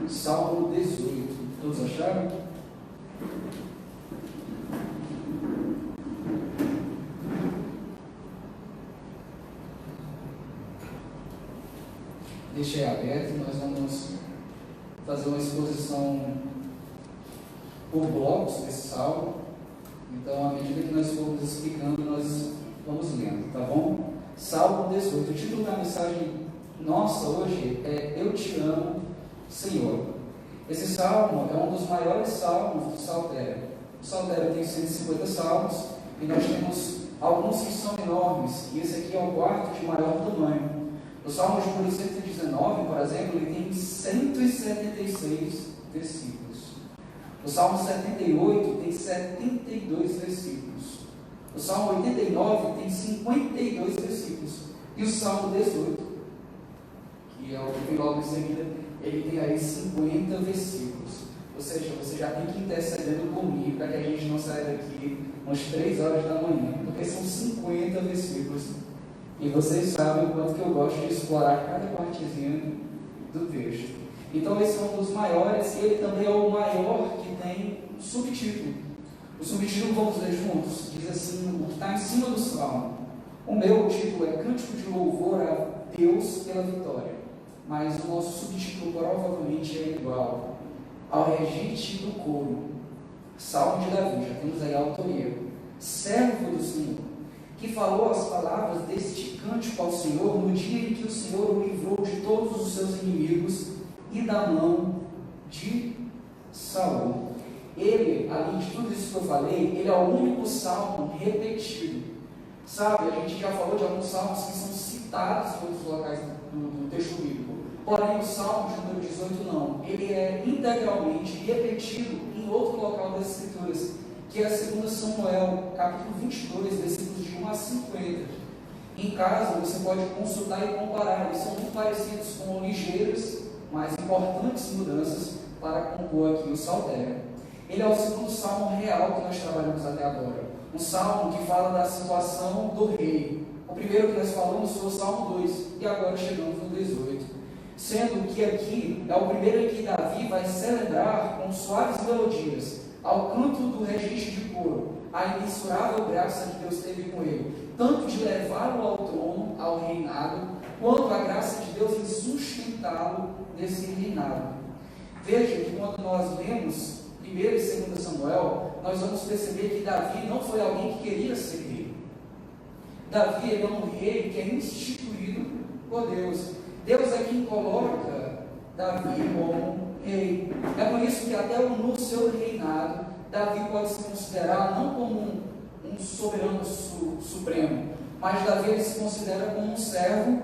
Salmo 18. Todos acharam? Deixei aberto e nós vamos fazer uma exposição por blocos desse salmo. Então, à medida que nós formos explicando, nós vamos lendo, tá bom? Salmo 18. O título da mensagem nossa hoje é Eu Te Amo, Senhor. Esse salmo é um dos maiores salmos do Saltério. O Saltério tem 150 salmos e nós temos alguns que são enormes, e esse aqui é o quarto de maior tamanho. O Salmo de número 119, por exemplo, ele tem 176 versículos. O Salmo 78 tem 72 versículos. O Salmo 89 tem 52 versículos. E o Salmo 18, que é o que vem logo em seguida, ele tem aí 50 versículos. Ou seja, você já tem que ir intercedendo comigo para que a gente não saia daqui umas 3 horas da manhã, porque são 50 versículos. E vocês sabem o quanto que eu gosto de explorar cada partezinha do texto. Então esse é um dos maiores, e ele também é o maior que tem um subtítulo. O subtítulo, vamos ler juntos, diz assim, o que está em cima do salmo. O meu título é Cântico de Louvor a Deus pela Vitória, mas o nosso subtítulo provavelmente é igual, ao regite do coro. Salmo de Davi, já temos aí a autoria. Servo do Senhor, que falou as palavras deste cântico ao Senhor no dia em que o Senhor o livrou de todos os seus inimigos e da mão de Saul. Ele, além de tudo isso que eu falei, ele é o único salmo repetido. Sabe, a gente já falou de alguns salmos que são citados em outros locais do texto bíblico. Porém, o salmo de número 18 não. Ele é integralmente repetido em outro local das Escrituras, que é 2 Samuel, capítulo 22, versículos de 1 a 50. Em casa, você pode consultar e comparar. Eles são muito parecidos, com ligeiras, mas importantes mudanças para compor aqui o Saltério. Ele é o segundo salmo real que nós trabalhamos até agora. Um salmo que fala da situação do rei. O primeiro que nós falamos foi o Salmo 2, e agora chegamos no 18. Sendo que aqui é o primeiro em que Davi vai celebrar com suaves melodias, ao canto do registro de coro, a imensurável graça que Deus teve com ele, tanto de levá-lo ao trono, ao reinado, quanto a graça de Deus em sustentá-lo nesse reinado. Veja que quando nós lemos 1 e 2 Samuel, nós vamos perceber que Davi não foi alguém que queria ser rei. Davi é um rei que é instituído por Deus. Deus é quem coloca Davi como rei. É por isso que até no seu reinado, Davi pode se considerar não como um soberano supremo, mas Davi ele se considera como um servo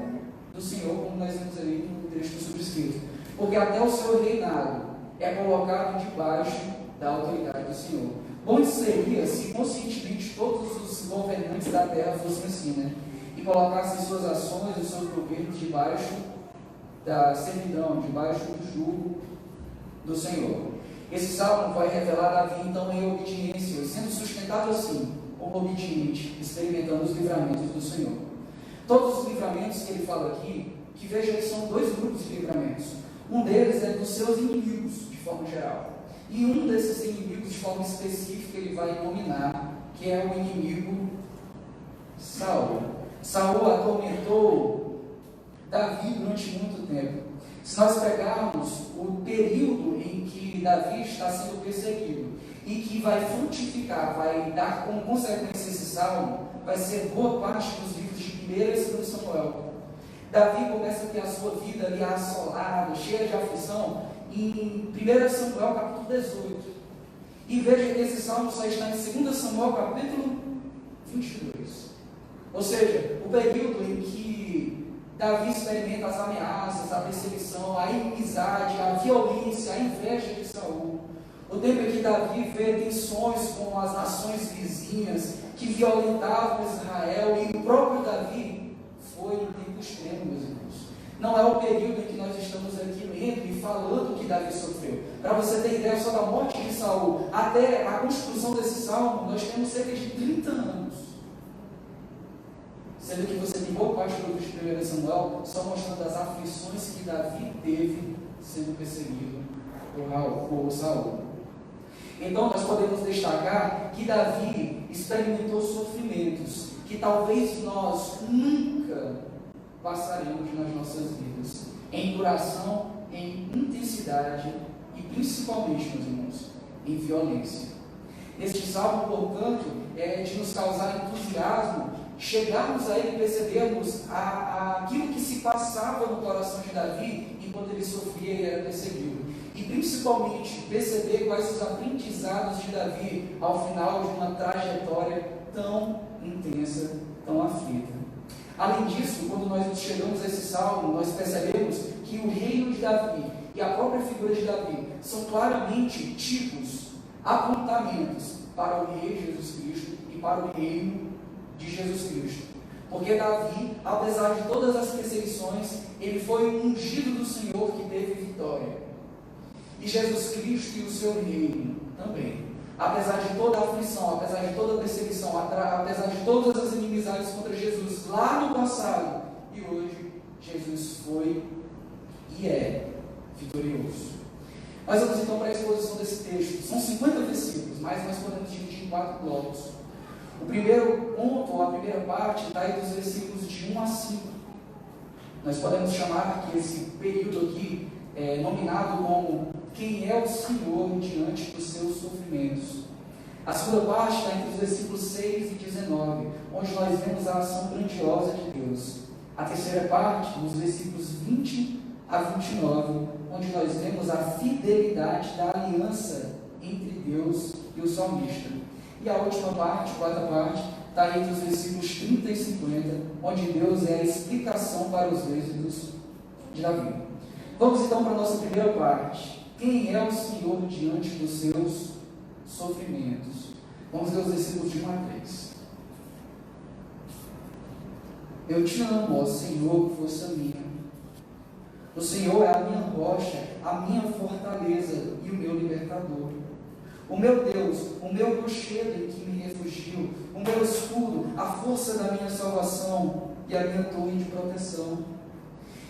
do Senhor, como nós vemos ali no texto subscrito. Porque até o seu reinado é colocado debaixo da autoridade do Senhor. Bom seria se conscientemente todos os governantes da terra fossem assim, né? E colocassem suas ações e seus governos debaixo da servidão, debaixo do jugo do Senhor. Esse salmo vai revelar Davi então em obediência, sendo sustentado assim, como obediente, experimentando os livramentos do Senhor. Todos os livramentos que ele fala aqui, que veja que são 2 grupos de livramentos. Um deles é dos seus inimigos, de forma geral. E um desses inimigos, de forma específica, ele vai nominar, que é o inimigo Saul. Saul atormentou Davi durante muito tempo. Se nós pegarmos o período em que Davi está sendo perseguido e que vai frutificar, vai dar como consequência esse salmo, vai ser boa parte dos livros de 1 e 2 Samuel. Davi começa a ter a sua vida ali assolada, cheia de aflição, em 1 Samuel capítulo 18. E veja que esse salmo só está em 2 Samuel capítulo 22. Ou seja, o período em que Davi experimenta as ameaças, a perseguição, a inimizade, a violência, a inveja de Saul. O tempo em que Davi vê tensões com as nações vizinhas que violentavam Israel, e o próprio Davi foi em tempo extremo, meus irmãos. Não é o período em que nós estamos aqui lendo e falando o que Davi sofreu. Para você ter ideia só da morte de Saul até a construção desse salmo, nós temos cerca de 30 anos. Sendo que você tem boa parte do livro de 1 Samuel só mostrando as aflições que Davi teve sendo perseguido por Saul. Então nós podemos destacar que Davi experimentou sofrimentos que talvez nós nunca passaremos nas nossas vidas, em duração, em intensidade e principalmente, meus irmãos, em violência. Este salmo, portanto, é de nos causar entusiasmo, chegarmos a ele e percebermos aquilo que se passava no coração de Davi enquanto ele sofria e era perseguido. E principalmente perceber quais os aprendizados de Davi ao final de uma trajetória tão intensa, tão aflita. Além disso, quando nós chegamos a esse salmo, nós percebemos que o reino de Davi e a própria figura de Davi são claramente tipos, apontamentos para o rei Jesus Cristo e para o reino de Jesus Cristo. Porque Davi, apesar de todas as perseguições, ele foi um ungido do Senhor que teve vitória. E Jesus Cristo e o seu reino também. Apesar de toda a aflição, apesar de toda a perseguição, apesar de todas as inimizades contra Jesus lá no passado, e hoje Jesus foi e é vitorioso. Mas vamos então para a exposição desse texto. São 50 versículos, mas nós podemos dividir em 4 blocos. O primeiro ponto, ou a primeira parte, está aí dos versículos de 1 a 5. Nós podemos chamar aqui esse período aqui, nominado como quem é o Senhor diante dos seus sofrimentos. A segunda parte está entre os versículos 6 e 19, onde nós vemos a ação grandiosa de Deus. A terceira parte, nos versículos 20 a 29, onde nós vemos a fidelidade da aliança entre Deus e o salmista. E a última parte, a quarta parte, está entre os versículos 30 e 50, onde Deus é a explicação para os êxitos de Davi. Vamos então para a nossa primeira parte. Quem é o Senhor diante dos seus sofrimentos? Vamos ler os versículos de 1 a 3. Eu te amo, ó Senhor, força minha. O Senhor é a minha rocha, a minha fortaleza e o meu libertador. O meu Deus, o meu rochedo em que me refugio, o meu escudo, a força da minha salvação e a minha torre de proteção.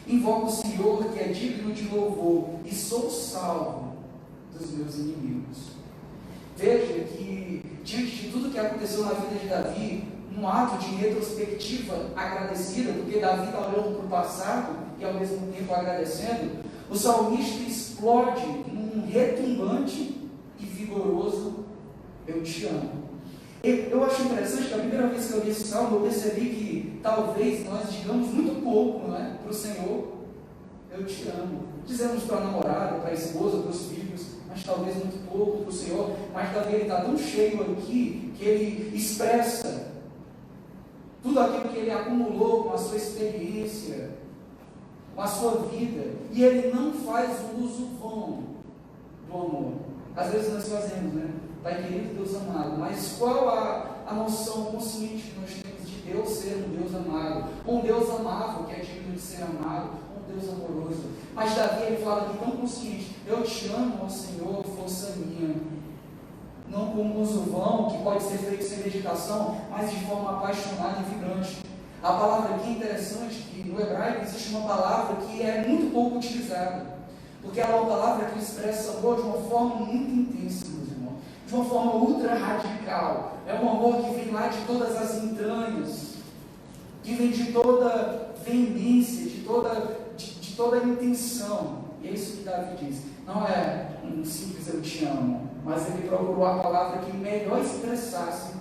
Invoco o Senhor, que é digno de louvor, e sou salvo dos meus inimigos. Veja que, diante de tudo que aconteceu na vida de Davi, um ato de retrospectiva agradecida, porque Davi está olhando para o passado e ao mesmo tempo agradecendo, o salmista explode num retumbante e vigoroso eu te amo. Eu acho interessante que a primeira vez que eu li esse salmo, eu percebi que talvez nós digamos muito pouco, não é, para o Senhor, eu te amo. Dizemos para a namorada, para a esposa, para os filhos, mas talvez muito pouco para o Senhor. Mas Davi está tão cheio aqui que ele expressa tudo aquilo que ele acumulou com a sua experiência, com a sua vida, e ele não faz uso vão do amor. Às vezes nós fazemos, né? Pai querido, Deus amado, mas qual a noção consciente que nós temos de Deus ser um Deus amado, um Deus amável, que é digno de ser amado, um Deus amoroso? Mas Davi, ele fala aqui tão consciente: eu te amo, ó Senhor, força minha. Não como um uso vão, que pode ser feito sem meditação, mas de forma apaixonada e vibrante. A palavra aqui é interessante, que no hebraico existe uma palavra que é muito pouco utilizada, porque ela é uma palavra que expressa amor de uma forma muito intensa, meus irmãos, de uma forma ultra radical. É um amor que vem lá de todas as entranhas, que vem de toda veemência, de toda intenção. E é isso que Davi diz. Não é um simples eu te amo, mas ele procurou a palavra que melhor expressasse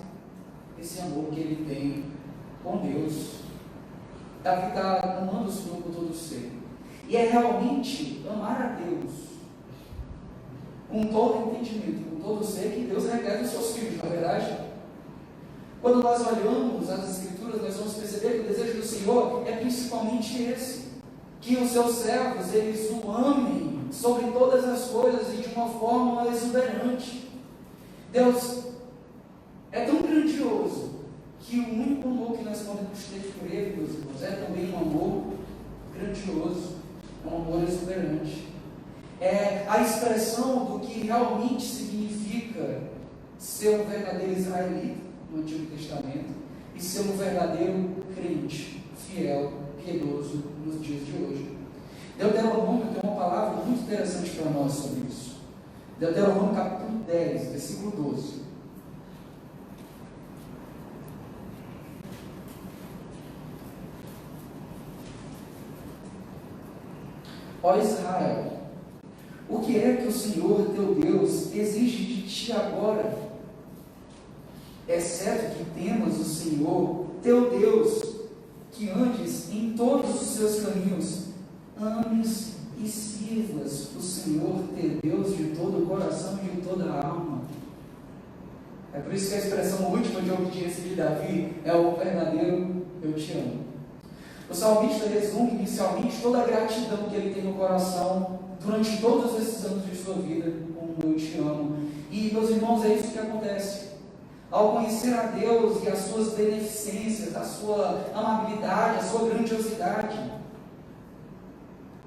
esse amor que ele tem com Deus. Davi está amando o Senhor por todo o ser. E é realmente amar a Deus com todo o entendimento, com todo o ser, que Deus requer dos seus filhos, na verdade. Quando nós olhamos as Escrituras, nós vamos perceber que o desejo do Senhor é principalmente esse: que os seus servos, eles o amem sobre todas as coisas e de uma forma exuberante. Deus é tão grandioso que o único amor que nós podemos ter por Ele, meus irmãos, é também um amor grandioso, um amor exuberante. É a expressão do que realmente significa ser um verdadeiro israelita no Antigo Testamento e ser um verdadeiro crente, fiel, piedoso nos dias de hoje. Deuteronômio tem uma palavra muito interessante para nós sobre isso. Deuteronômio capítulo 10, versículo 12. Ó Israel, o que é que o Senhor teu Deus exige de ti agora? Exceto que temas o Senhor teu Deus, que andes em todos os seus caminhos, ames e sirvas o Senhor teu Deus de todo o coração e de toda a alma. É por isso que a expressão última de obediência de Davi é o verdadeiro eu te amo. O salmista resume inicialmente toda a gratidão que ele tem no coração durante todos esses anos de sua vida, como eu te amo. E, meus irmãos, é isso que acontece. Ao conhecer a Deus e as suas beneficências, a sua amabilidade, a sua grandiosidade,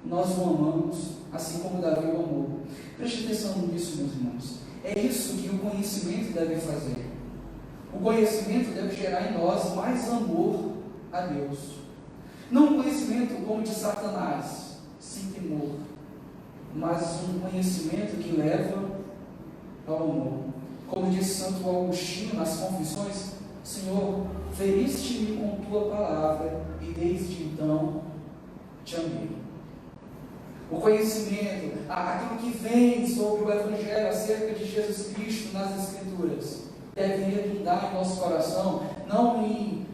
nós o amamos, assim como Davi o amou. Preste atenção nisso, meus irmãos. É isso que o conhecimento deve fazer. O conhecimento deve gerar em nós mais amor a Deus. Não um conhecimento como de Satanás, sem temor, mas um conhecimento que leva ao amor. Como diz Santo Agostinho nas Confissões: Senhor, feriste-me com tua palavra e desde então te amei. O conhecimento, aquilo que vem sobre o Evangelho acerca de Jesus Cristo nas Escrituras, deve redundar em nosso coração, não em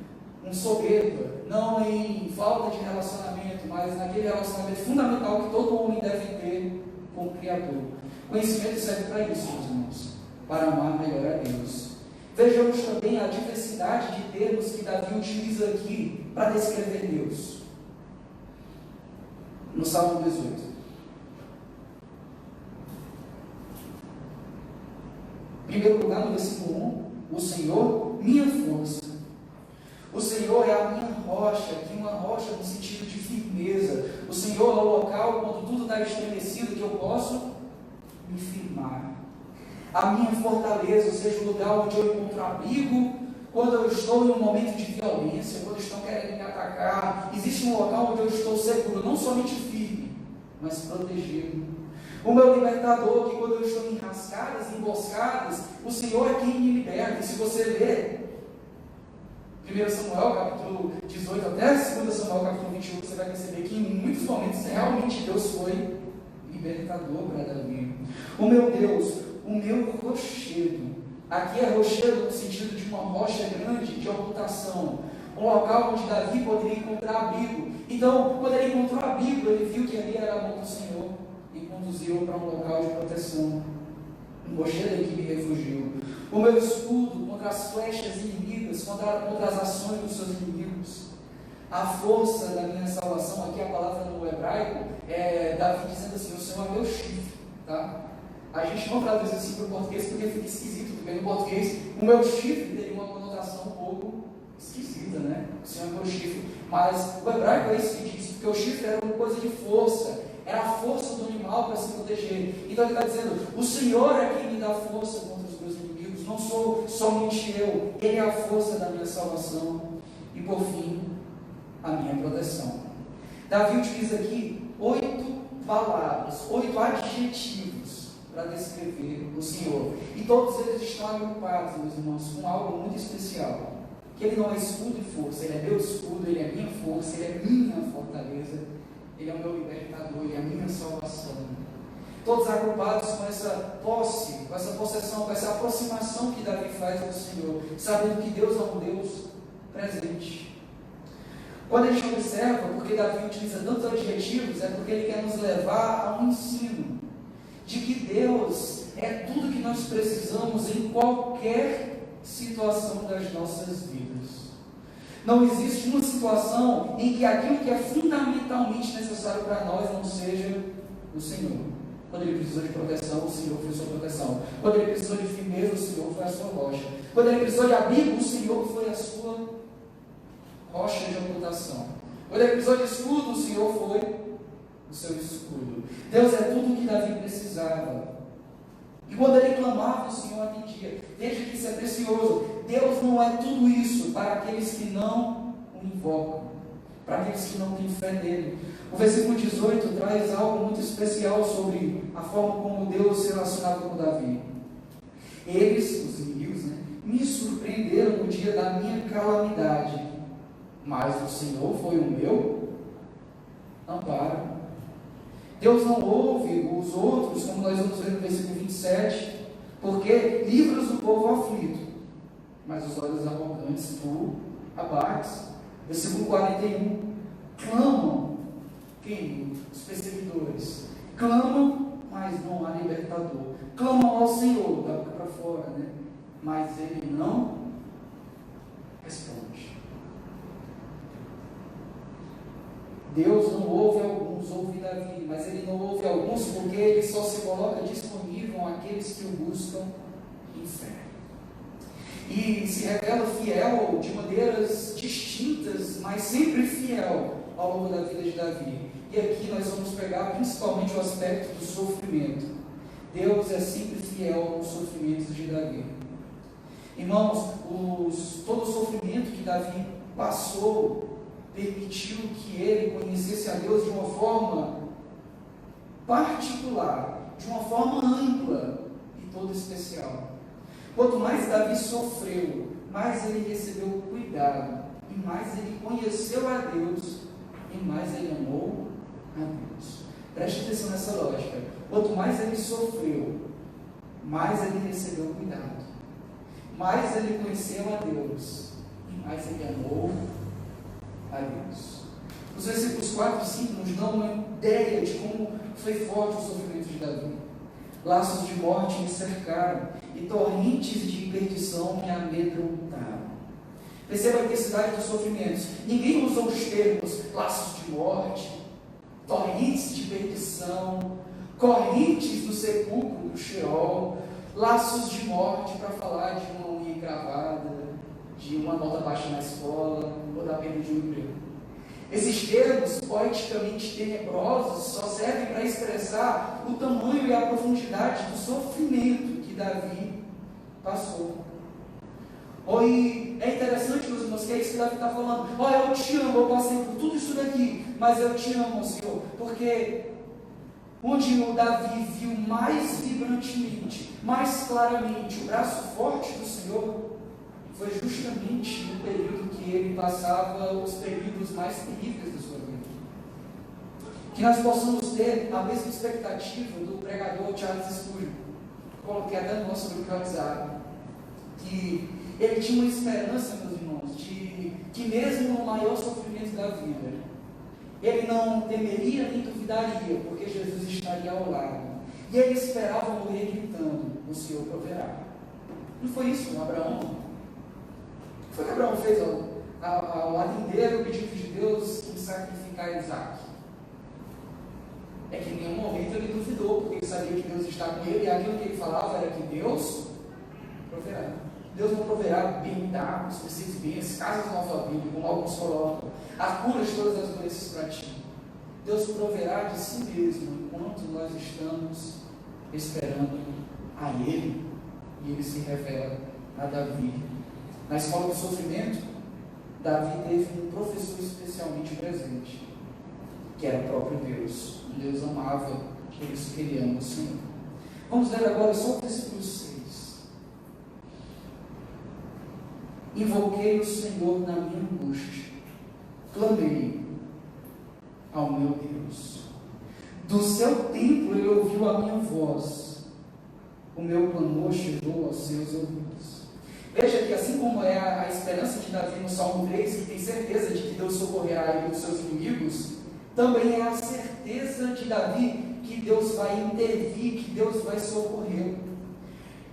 soberba, não em falta de relacionamento, mas naquele relacionamento fundamental que todo homem deve ter com o Criador. O conhecimento serve para isso, meus irmãos, para amar melhor a Deus. Vejamos também a diversidade de termos que Davi utiliza aqui para descrever Deus. No Salmo 18. Em primeiro lugar, no versículo 1, o Senhor, minha força. O Senhor é a minha rocha, aqui uma rocha no sentido de firmeza. O Senhor é o local, quando tudo está estremecido, que eu posso me firmar. A minha fortaleza, ou seja, o lugar onde eu encontro abrigo, quando eu estou em um momento de violência, quando estão querendo me atacar. Existe um local onde eu estou seguro, não somente firme, mas protegido. O meu libertador, que quando eu estou em enrascadas, emboscadas, o Senhor é quem me liberta. E se você ler 1 Samuel capítulo 18 até 2 Samuel capítulo 21, você vai perceber que em muitos momentos realmente Deus foi libertador para Davi. O meu Deus, o meu rochedo. Aqui é rochedo no sentido de uma rocha grande de ocultação, um local onde Davi poderia encontrar abrigo. Então, quando ele encontrou abrigo, ele viu que ali era a mão do Senhor e conduziu para um local de proteção. Um rochedo em que me refugiou. O meu escudo contra as flechas inimigas, contra as ações dos seus inimigos. A força da minha salvação, aqui a palavra no hebraico, é Davi dizendo assim: o Senhor é meu chifre. Tá? A gente não traduz assim para o português porque fica esquisito, porque no português o meu chifre teria uma conotação um pouco esquisita, né? O Senhor é meu chifre. Mas o hebraico é isso que diz, porque o chifre era uma coisa de força, era a força do animal para se proteger. Então ele está dizendo: o Senhor é quem me dá força contra os meus inimigos, não sou somente eu, Ele é a força da minha salvação. E por fim, a minha proteção. Davi utiliza aqui 8 palavras, 8 adjetivos para descrever o Senhor. E todos eles estão agrupados, meus irmãos, com algo muito especial. Que Ele não é escudo e força, Ele é meu escudo, Ele é minha força, Ele é minha fortaleza, Ele é o meu libertador, Ele é a minha salvação. Todos agrupados com essa posse, com essa possessão, com essa aproximação que Davi faz do Senhor, sabendo que Deus é um Deus presente. Quando a gente observa, porque Davi utiliza tantos adjetivos, é porque ele quer nos levar a um ensino de que Deus é tudo que nós precisamos em qualquer situação das nossas vidas. Não existe uma situação em que aquilo que é fundamentalmente necessário para nós não seja o Senhor. Quando ele precisou de proteção, o Senhor foi sua proteção. Quando ele precisou de firmeza, o Senhor foi a sua rocha. Quando ele precisou de abrigo, o Senhor foi a sua rocha de ocultação. Quando ele precisou de escudo, o Senhor foi o seu escudo. Deus é tudo o que Davi precisava. E quando ele clamava, o Senhor atendia. Veja que isso é precioso. Deus não é tudo isso para aqueles que não o invocam. para aqueles que não têm fé nele. O versículo 18 traz algo muito especial sobre a forma como Deus se relacionava com Davi. Eles, os inimigos, me surpreenderam no dia da minha calamidade, mas o Senhor foi o meu amparo. Deus não ouve os outros, como nós vamos ver no versículo 27, porque livras o povo aflito, mas os olhos arrogantes tu abates. Versículo 41, clamam, quem? Os perseguidores, clamam, mas não há libertador, clamam ao Senhor, da boca para fora, mas ele não responde. Deus não ouve alguns, ouve Davi, mas ele não ouve alguns porque ele só se coloca disponível àqueles que o buscam em fé. E se revela fiel de maneiras distintas, mas sempre fiel ao longo da vida de Davi. E aqui nós vamos pegar principalmente o aspecto do sofrimento. Deus é sempre fiel aos sofrimentos de Davi. Irmãos, todo o sofrimento que Davi passou permitiu que ele conhecesse a Deus de uma forma particular, de uma forma ampla e toda especial. Quanto mais Davi sofreu, mais ele recebeu cuidado, e mais ele conheceu a Deus, e mais ele amou a Deus. Preste atenção nessa lógica. Quanto mais ele sofreu, mais ele recebeu cuidado, mais ele conheceu a Deus, e mais ele amou a Deus. Os versículos 4 e 5 nos dão uma ideia de como foi forte o sofrimento de Davi. Laços de morte me cercaram, e torrentes de perdição me amedrontaram. Perceba a intensidade dos sofrimentos. Ninguém usou os termos laços de morte, torrentes de perdição, correntes do sepulcro, do Sheol, laços de morte para falar de uma unha encravada, de uma nota baixa na escola, ou da perda de um emprego. Esses termos poeticamente tenebrosos só servem para expressar o tamanho e a profundidade do sofrimento que Davi passou. E é interessante, meus irmãos, que é isso que Davi está falando. Olha, eu te amo, eu passei por tudo isso daqui, mas eu te amo, Senhor, porque onde o Davi viu mais vibrantemente, mais claramente o braço forte do Senhor, foi justamente no período que ele passava os períodos mais terríveis da sua vida. Que nós possamos ter a mesma expectativa do pregador Charles Spurgeon. Coloquei até no nosso grupo WhatsApp, que ele tinha uma esperança, meus irmãos, de que mesmo no maior sofrimento da vida, ele não temeria nem duvidaria, porque Jesus estaria ao lado. E ele esperava morrer gritando: o Senhor proverá. Não foi isso com Abraão? Foi o que Abraão fez ao atender o pedido de Deus em sacrificar Isaac. É que em nenhum momento ele duvidou, porque ele sabia que Deus está com ele, e aquilo que ele falava era que Deus proverá. Deus não proverá BMW, Mercedes-Benz, casas no alfabeto, como alguns colocam, a cura de todas as doenças para ti. Deus proverá de si mesmo enquanto nós estamos esperando a Ele, e Ele se revela a Davi. Na escola do sofrimento, Davi teve um professor especialmente presente, que era o próprio Deus. Um Deus amável, por isso que ele ama o Senhor. Vamos ler agora só o versículo 6. Invoquei o Senhor na minha angústia, clamei ao meu Deus. Do seu templo ele ouviu a minha voz, o meu clamor chegou aos seus ouvidos. Veja que assim como é a esperança de Davi no Salmo 3, que tem certeza de que Deus socorrerá ele dos seus inimigos, também é a certeza de Davi que Deus vai intervir, que Deus vai socorrer.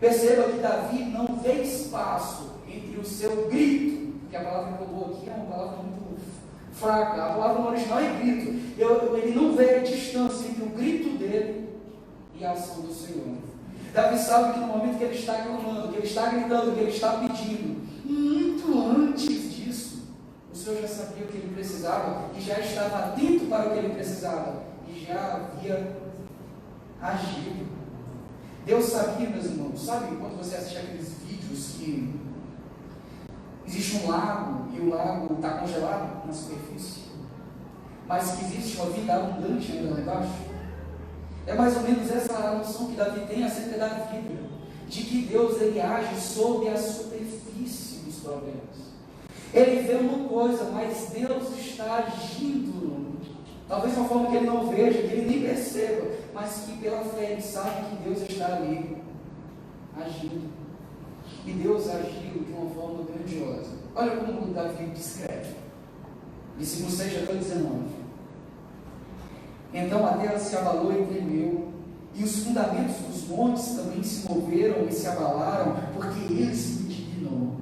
Perceba que Davi não vê espaço entre o seu grito, que a palavra que eu dou aqui é uma palavra muito fraca, a palavra no original é grito. Ele não vê a distância entre o grito dele e a ação do Senhor. Davi sabe que no momento que ele está clamando, que ele está gritando, que ele está pedindo, muito antes disso, o Senhor já sabia o que ele precisava e já estava atento para o que ele precisava e já havia agido. Deus sabia, meus irmãos, sabe quando você assiste aqueles vídeos que existe um lago e o lago está congelado na superfície? mas que existe uma vida abundante ainda lá embaixo. É mais ou menos essa noção que Davi tem acerca da vida, de que Deus ele age sob a superfície dos problemas. Ele vê uma coisa, mas Deus está agindo, talvez de uma forma que ele não veja, que ele nem perceba, mas que pela fé ele sabe que Deus está ali, agindo. E Deus agiu de uma forma grandiosa. Olha como Davi descreve. Versículo 6 até 19. Então a terra se abalou e tremeu, e os fundamentos dos montes também se moveram e se abalaram, porque ele se indignou.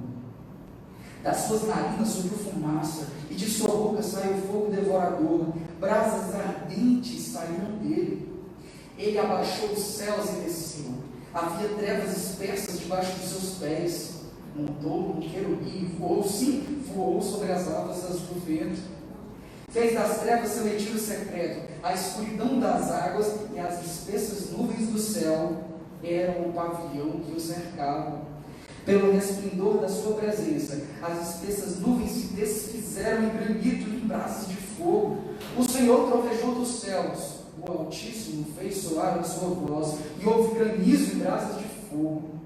Das suas narinas subiu fumaça, e de sua boca saiu fogo devorador, brasas ardentes saíram dele. Ele abaixou os céus e desceu, havia trevas espessas debaixo dos seus pés. Montou um querubim, voou sobre as asas do vento. Fez das trevas seu retiro secreto, a escuridão das águas e as espessas nuvens do céu eram o pavilhão que o cercava. Pelo resplendor da sua presença, as espessas nuvens se desfizeram em granito e em brasas de fogo. O Senhor trovejou dos céus, o Altíssimo fez soar a sua voz, e houve granizo e brasas de fogo.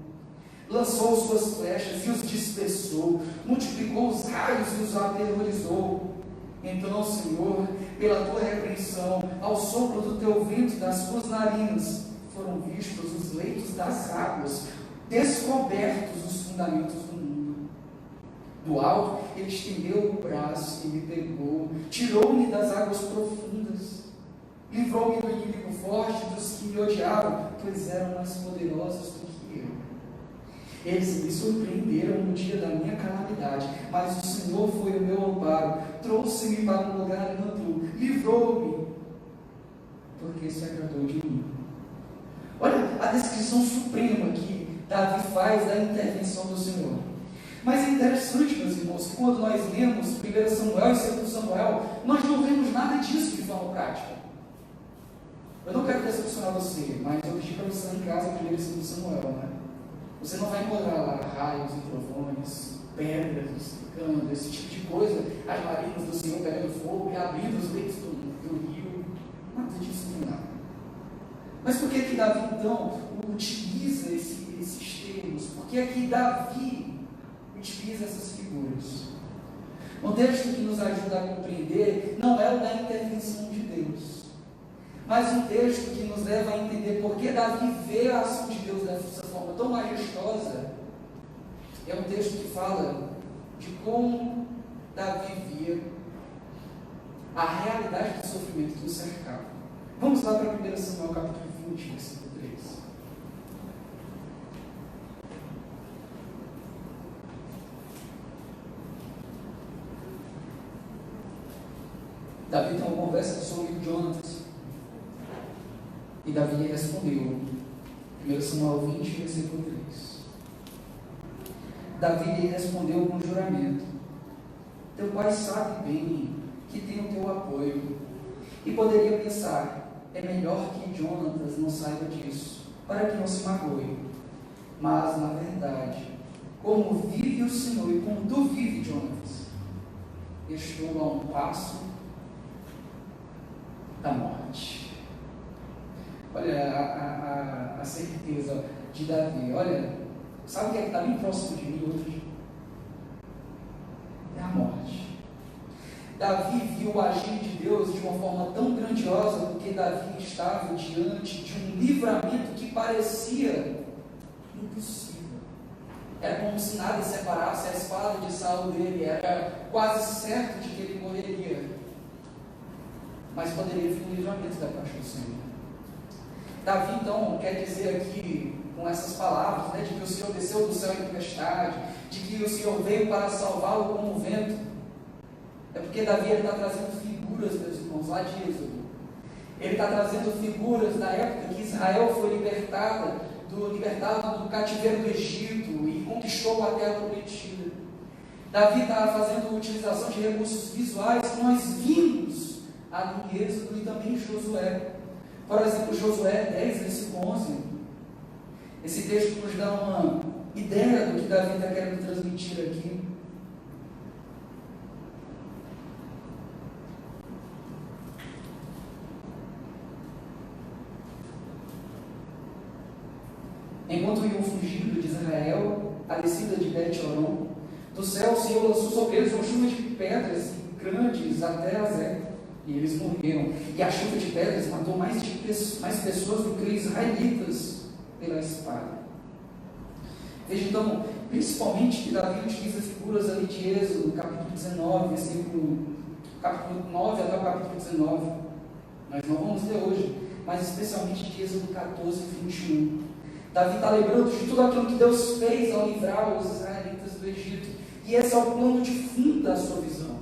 Lançou suas flechas e os dispersou, multiplicou os raios e os aterrorizou. Então, Senhor, pela tua repreensão, ao sopro do teu vento das suas narinas, foram vistos os leitos das águas, descobertos os fundamentos do mundo. Do alto, ele estendeu o braço e me pegou, tirou-me das águas profundas, livrou-me do inimigo forte, dos que me odiavam, pois eram mais poderosos do que eu. Eles me surpreenderam no dia da minha calamidade, mas o Senhor foi o meu amparo, trouxe-me para um lugar amplo, livrou-me, porque se agradou de mim. Olha a descrição suprema que Davi faz da intervenção do Senhor. Mas é interessante, meus irmãos, que quando nós lemos 1 Samuel e 2 Samuel, nós não vemos nada disso de forma prática. Eu não quero decepcionar você, mas eu pedi para você ir em casa 1 e 2 Samuel, né? Você não vai encontrar lá raios e trovões, pedras secando, esse tipo de coisa, as marinas do Senhor pegando fogo e abrindo os leitos do rio. Nada disso não dá. Mas por que Davi, então, utiliza esses termos? Por que Davi utiliza essas figuras? Um texto que nos ajuda a compreender não é o da intervenção de Deus, mas um texto que nos leva a entender por que Davi vê a ação de Deus dessa forma tão majestosa. É um texto que fala de como Davi via a realidade do sofrimento que o cercava. Vamos lá para 1 Samuel capítulo 20, versículo 3. Davi tem uma conversa sobre Jonatas. E Davi respondeu, 1 Samuel 20, versículo 3. Davi lhe respondeu com juramento: teu pai sabe bem que tem o teu apoio, e poderia pensar, é melhor que Jonatas não saiba disso, para que não se magoe. Mas, na verdade, como vive o Senhor e como tu vive, Jonatas, estou a um passo da morte. Olha a certeza de Davi. Olha, sabe o que é que está bem próximo de mim hoje? É a morte. Davi viu o agir de Deus de uma forma tão grandiosa, porque Davi estava diante de um livramento que parecia impossível. Era como se nada separasse a espada de Saul dele. Era quase certo de que ele morreria, mas poderia vir um livramento da parte do Senhor. Davi, então, quer dizer aqui, com essas palavras, né, de que o Senhor desceu do céu em tempestade, de que o Senhor veio para salvá-lo como o vento. É porque Davi está trazendo figuras, meus irmãos, lá de Êxodo. Ele está trazendo figuras da época que Israel foi libertado do cativeiro do Egito e conquistou a terra prometida. Davi está fazendo utilização de recursos visuais que nós vimos ali em Êxodo e também em Josué. Por exemplo, Josué 10, versículo 11. Esse texto nos dá uma ideia do que Davi está querendo transmitir aqui. enquanto iam fugindo de Israel, a descida de Bet-Horon, do céu o Senhor lançou sobre eles uma chuva de pedras grandes até Azé, e eles morreram. E a chuva de pedras matou mais pessoas do que israelitas pela espada. Veja então, principalmente que Davi utiliza figuras ali de Êxodo, capítulo 19, capítulo 9 até o capítulo 19. Nós não vamos ler hoje, mas especialmente de Êxodo 14 e 21. Davi está lembrando de tudo aquilo que Deus fez ao livrar os israelitas do Egito. E esse é o plano de fundo da sua visão.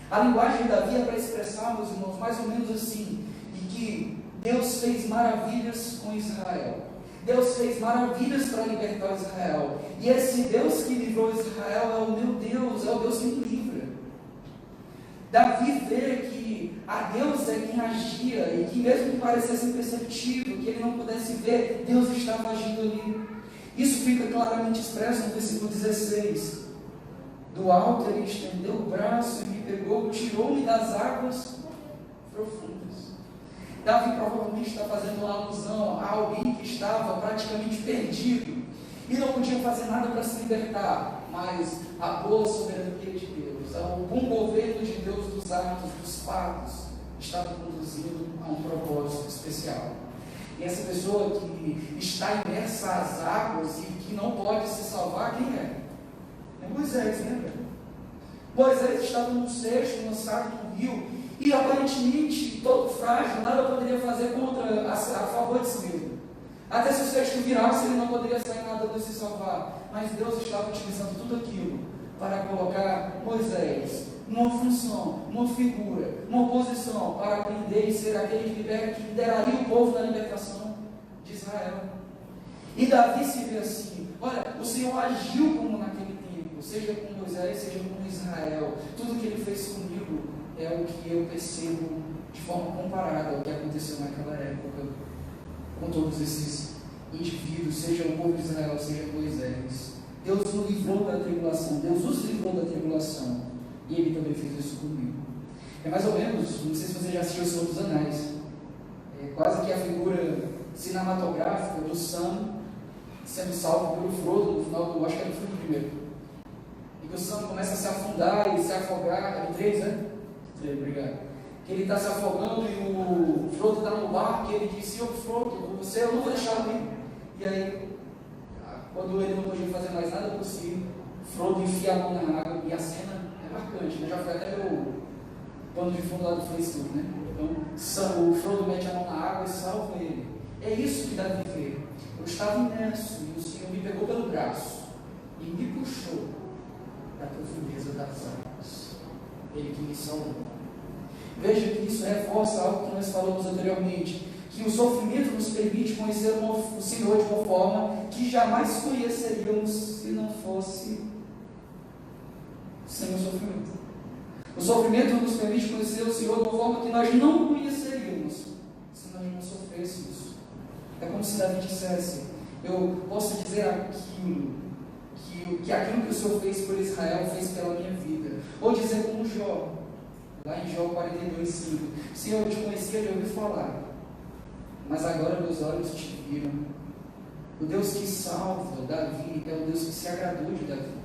A linguagem de Davi é para expressar, meus irmãos, mais ou menos assim, de que Deus fez maravilhas com Israel. Deus fez maravilhas para libertar Israel. E esse Deus que livrou Israel é o meu Deus, é o Deus que me livra. Davi vê que a Deus é quem agia, e que mesmo que parecesse imperceptível, que ele não pudesse ver, Deus estava agindo ali. Isso fica claramente expresso no versículo 16. Do alto ele estendeu o braço e me pegou, tirou-me das águas profundas. Davi provavelmente está fazendo uma alusão a alguém que estava praticamente perdido e não podia fazer nada para se libertar, mas a boa soberania de Deus, o bom governo de Deus dos atos, dos fatos, estava conduzindo a um propósito especial. E essa pessoa que está imersa às águas e que não pode se salvar, quem é? É Moisés, lembra? Moisés estava num cesto lançado no rio e aparentemente todo frágil, nada poderia fazer contra, a favor de si mesmo. Até se o cesto virasse, ele não poderia sair nada de se salvar. Mas Deus estava utilizando tudo aquilo para colocar Moisés numa função, numa figura, numa posição para aprender e ser aquele que lideraria o povo na libertação de Israel. E Davi se vê assim: olha, o Senhor agiu como naquele tempo, seja com Moisés, seja com Israel. Tudo que ele fez comigo é o que eu percebo de forma comparada ao que aconteceu naquela época com todos esses indivíduos, seja o povo de Israel, seja Moisés. Deus nos livrou da tribulação, Deus os livrou da tribulação, e Ele também fez isso comigo. É mais ou menos, não sei se você já assistiu O Senhor dos Anéis, é quase que a figura cinematográfica do Sam sendo salvo pelo Frodo no final do, acho que era o filme primeiro, e que o Sam começa a se afundar e se afogar, é no 3, né? 3, obrigado. Que ele está se afogando e o Frodo está no barco e ele diz: Senhor Frodo, eu não vou deixar ali. E aí, quando ele não podia fazer mais nada por si, Frodo enfia a mão na água, e a cena é marcante, né? Já foi até meu pano de fundo lá do Facebook, né? Então, o Frodo mete a mão na água e salva ele. É isso que Davi vê. Eu estava imerso e o Senhor me pegou pelo braço e me puxou da profundeza das águas. Ele que me salvou. Veja que isso reforça algo que nós falamos anteriormente, que o sofrimento nos permite conhecer o Senhor de uma forma que jamais conheceríamos se não fosse sem o sofrimento. O sofrimento nos permite conhecer o Senhor de uma forma que nós não conheceríamos se nós não sofrêssemos. É como se Davi dissesse: eu posso dizer aquilo que aquilo que o Senhor fez por Israel fez pela minha vida. Ou dizer como Jó, lá em Jó 42:5: Senhor, eu te conhecia de ouvir falar, mas agora meus olhos te viram. O Deus que salva Davi é o Deus que se agradou de Davi.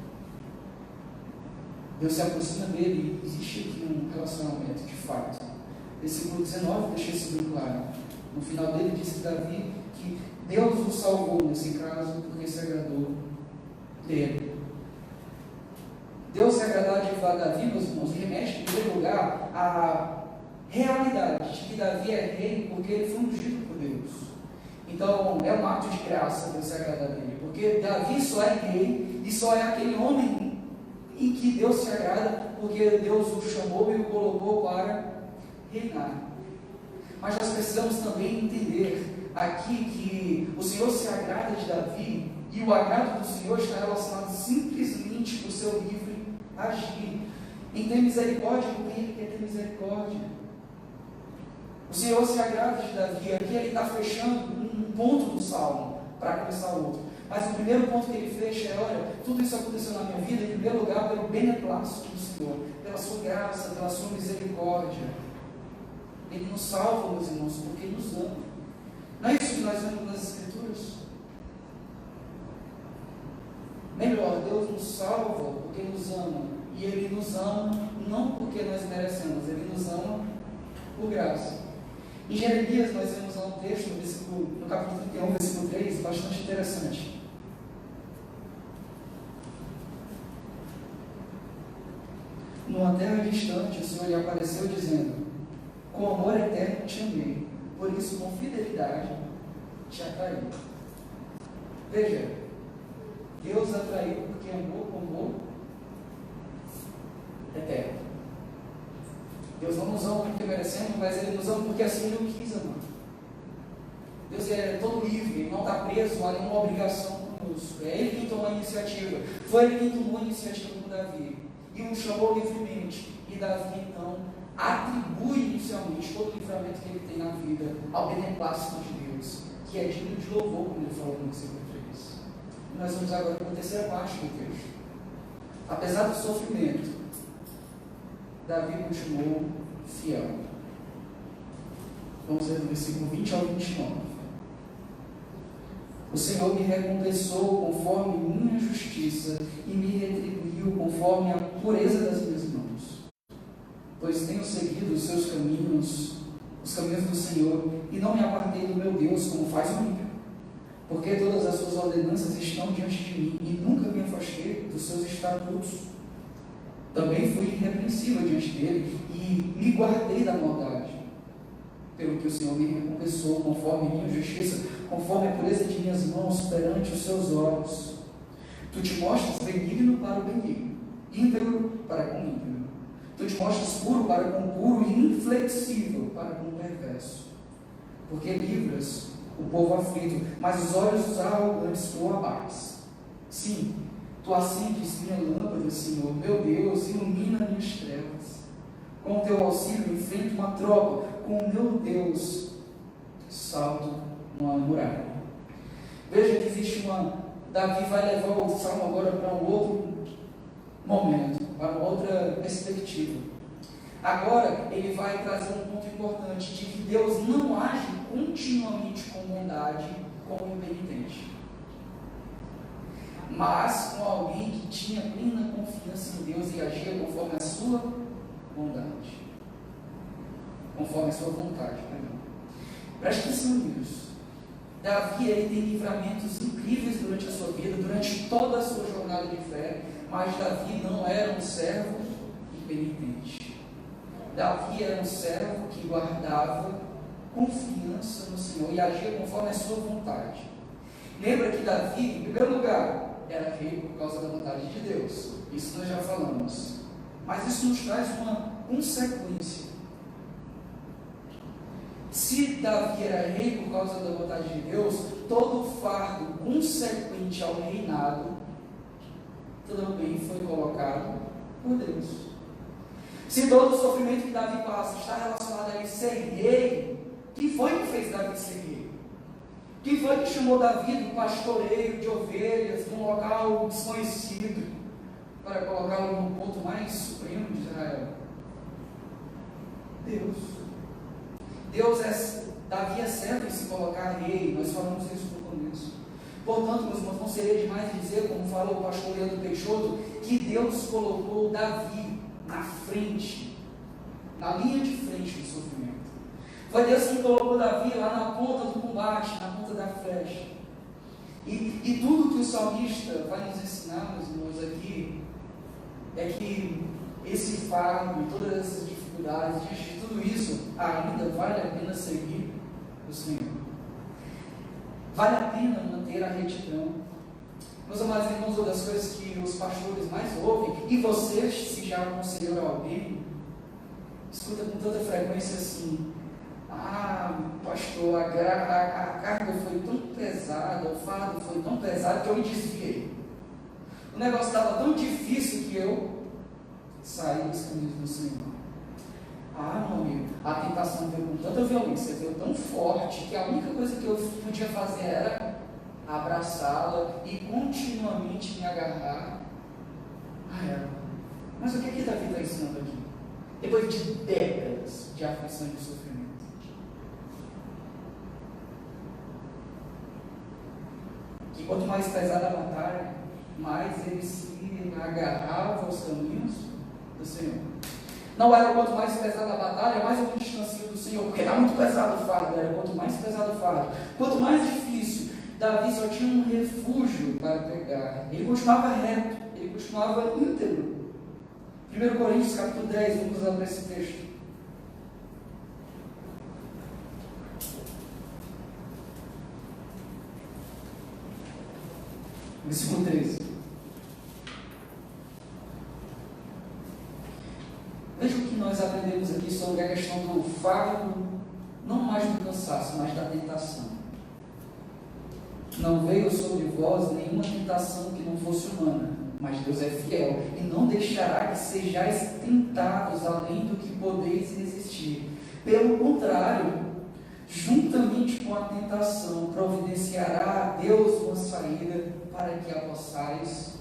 Deus se aproxima dele e existe aqui um relacionamento de fato. Versículo 19 deixa isso bem claro. No final dele diz que Davi, que Deus o salvou nesse caso porque se agradou dele. Deus se agradar de Davi, meus irmãos, remete em primeiro lugar à realidade de que Davi é rei porque ele foi ungido por Deus. Então é um ato de graça Deus se agradar dele, porque Davi só é rei e só é aquele homem em que Deus se agrada porque Deus o chamou e o colocou para reinar. Mas nós precisamos também entender aqui que o Senhor se agrada de Davi, e o agrado do Senhor está relacionado simplesmente com o seu livre agir. Em ter misericórdia com quem Ele quer ter misericórdia. O Senhor se agrada de Davi. Aqui ele está fechando um ponto do salmo para começar o outro. Mas o primeiro ponto que ele fecha é: olha, tudo isso aconteceu na minha vida, em primeiro lugar, pelo beneplácito do Senhor, pela sua graça, pela sua misericórdia. Ele nos salva, meus irmãos, porque Ele nos ama. Não é isso que nós vemos nas Escrituras? nos salva porque nos ama. E Ele nos ama não porque nós merecemos, Ele nos ama por graça. Em Jeremias nós vemos lá um texto no capítulo 31, versículo 3, bastante interessante. Numa terra distante, o Senhor lhe apareceu dizendo: com amor eterno te amei, por isso com fidelidade te atraí. Veja, Deus atraiu porque amou com amor eterno. Deus não nos ama porque merecemos, mas Ele nos ama porque assim Ele quis amar. Deus é todo livre, Ele não está preso a nenhuma obrigação conosco. É Ele quem tomou a iniciativa. Foi Ele quem tomou a iniciativa com Davi. E o chamou livremente. E Davi, então, atribui inicialmente todo o livramento que ele tem na vida ao beneplácito de Deus, que é digno de louvor, como ele falou no versículo 3. E nós vamos agora para a terceira parte do texto. Apesar do sofrimento, Davi continuou fiel. Vamos ler do versículo 20 ao 29. O Senhor me recompensou conforme minha justiça e me retribuiu conforme a pureza das minhas mãos. Pois tenho seguido os seus caminhos, os caminhos do Senhor, e não me apartei do meu Deus, como faz o ímpio. Porque todas as suas ordenanças estão diante de mim, e nunca me afastei dos seus estatutos. Também fui irrepreensível diante dele, e me guardei da maldade. Pelo que o Senhor me recompensou, conforme minha justiça, conforme a pureza de minhas mãos perante os seus olhos. Tu te mostras benigno para o benigno, íntegro para com o íntegro. Tu te mostras puro para com o puro e inflexível para com o perverso. Porque livras o povo aflito, mas os olhos dos arrogantes tu abates. Sim, tu acendes minha lâmpada, Senhor, meu Deus, ilumina minhas trevas. Com o teu auxílio enfrento uma tropa, com o meu Deus salto uma muralha. Veja que existe Davi vai levar o salmo agora para um outro momento, para uma outra perspectiva. Agora ele vai trazer um ponto importante de que Deus não age continuamente com bondade com o impenitente, mas com alguém que tinha plena confiança em Deus e agia conforme a sua bondade, conforme a sua vontade. Preste atenção nisso. Davi ele tem livramentos incríveis durante a sua vida, durante toda a sua jornada de fé, mas Davi não era um servo impenitente. Davi era um servo que guardava confiança no Senhor e agia conforme a sua vontade. Lembra que Davi, em primeiro lugar, era rei por causa da vontade de Deus. Isso nós já falamos. Mas isso nos traz uma consequência. Se Davi era rei por causa da vontade de Deus, todo o fardo consequente ao reinado também foi colocado por Deus. Se todo o sofrimento que Davi passa está relacionado a ele ser rei, quem foi que fez Davi ser rei? Quem foi que chamou Davi do pastoreio de ovelhas, de um local desconhecido, para colocá-lo no ponto mais supremo de Israel? Deus. Davi é certo em se colocar rei, nós falamos isso no começo. Portanto, meus irmãos, não seria demais dizer, como falou o pastor Leandro Peixoto, que Deus colocou Davi na frente, na linha de frente do sofrimento. Foi Deus que colocou Davi lá na ponta do combate, na ponta da flecha. E tudo que o salmista vai nos ensinar, meus irmãos, aqui, é que esse fardo e todas essas dificuldades, diante de tudo isso, ainda vale a pena seguir o Senhor. Vale a pena manter a retidão. Meus amados irmãos, uma das coisas que os pastores mais ouvem, e vocês, se já aconselharam alguém, escuta com tanta frequência assim: pastor, a carga foi tão pesada, o fardo foi tão pesado que eu me desviei. O negócio estava tão difícil que eu saí dos caminhos do Senhor. Meu amigo, a tentação veio com tanta violência, veio tão forte, que a única coisa que eu podia fazer era abraçá-la e continuamente me agarrar a ela. Mas o que Davi está ensinando aqui? Depois de décadas de aflição e de sofrimento, que quanto mais pesada a batalha, mais ele se agarrava aos caminhos do Senhor. Não era quanto mais pesada a batalha, mais eu me distancio do Senhor, porque era muito pesado o fardo, era quanto mais pesado o fardo, quanto mais difícil. Davi só tinha um refúgio para pegar. Ele continuava reto, ele continuava íntegro. 1 Coríntios capítulo 10, vamos usar para esse texto. Versículo 13. Veja o que nós aprendemos aqui sobre a questão do fardo, não mais do cansaço, mas da tentação. Não veio sobre vós nenhuma tentação que não fosse humana, mas Deus é fiel e não deixará que sejais tentados além do que podeis resistir. Pelo contrário, juntamente com a tentação, providenciará a Deus uma saída para que a possais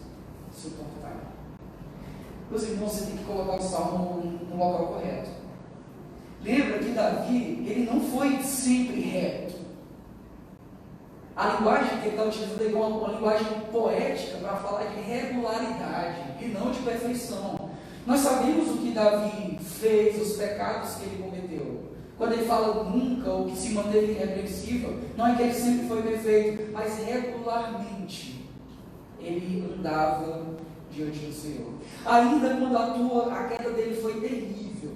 suportar. Meus irmãos, você tem que colocar o salmo no local correto. Lembra que Davi, ele não foi sempre reto. A linguagem que ele está utilizando é uma linguagem poética para falar de regularidade e não de perfeição. Nós sabemos o que Davi fez, os pecados que ele cometeu. Quando ele fala nunca ou que se manteve irrepreensível, não é que ele sempre foi perfeito, mas regularmente ele andava diante do Senhor. Ainda quando a queda dele foi terrível,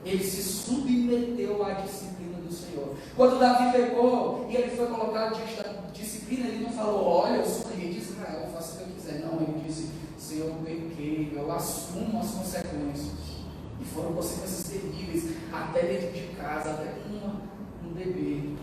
ele se submeteu à disciplina do Senhor. Quando Davi pecou e ele foi colocado diante da disciplina, ele não falou: olha, eu sou rei de Israel, eu faço o que eu quiser. Não, ele disse: Senhor, eu pequei, eu assumo as consequências. E foram consequências terríveis, até dentro de casa, até com um bebê.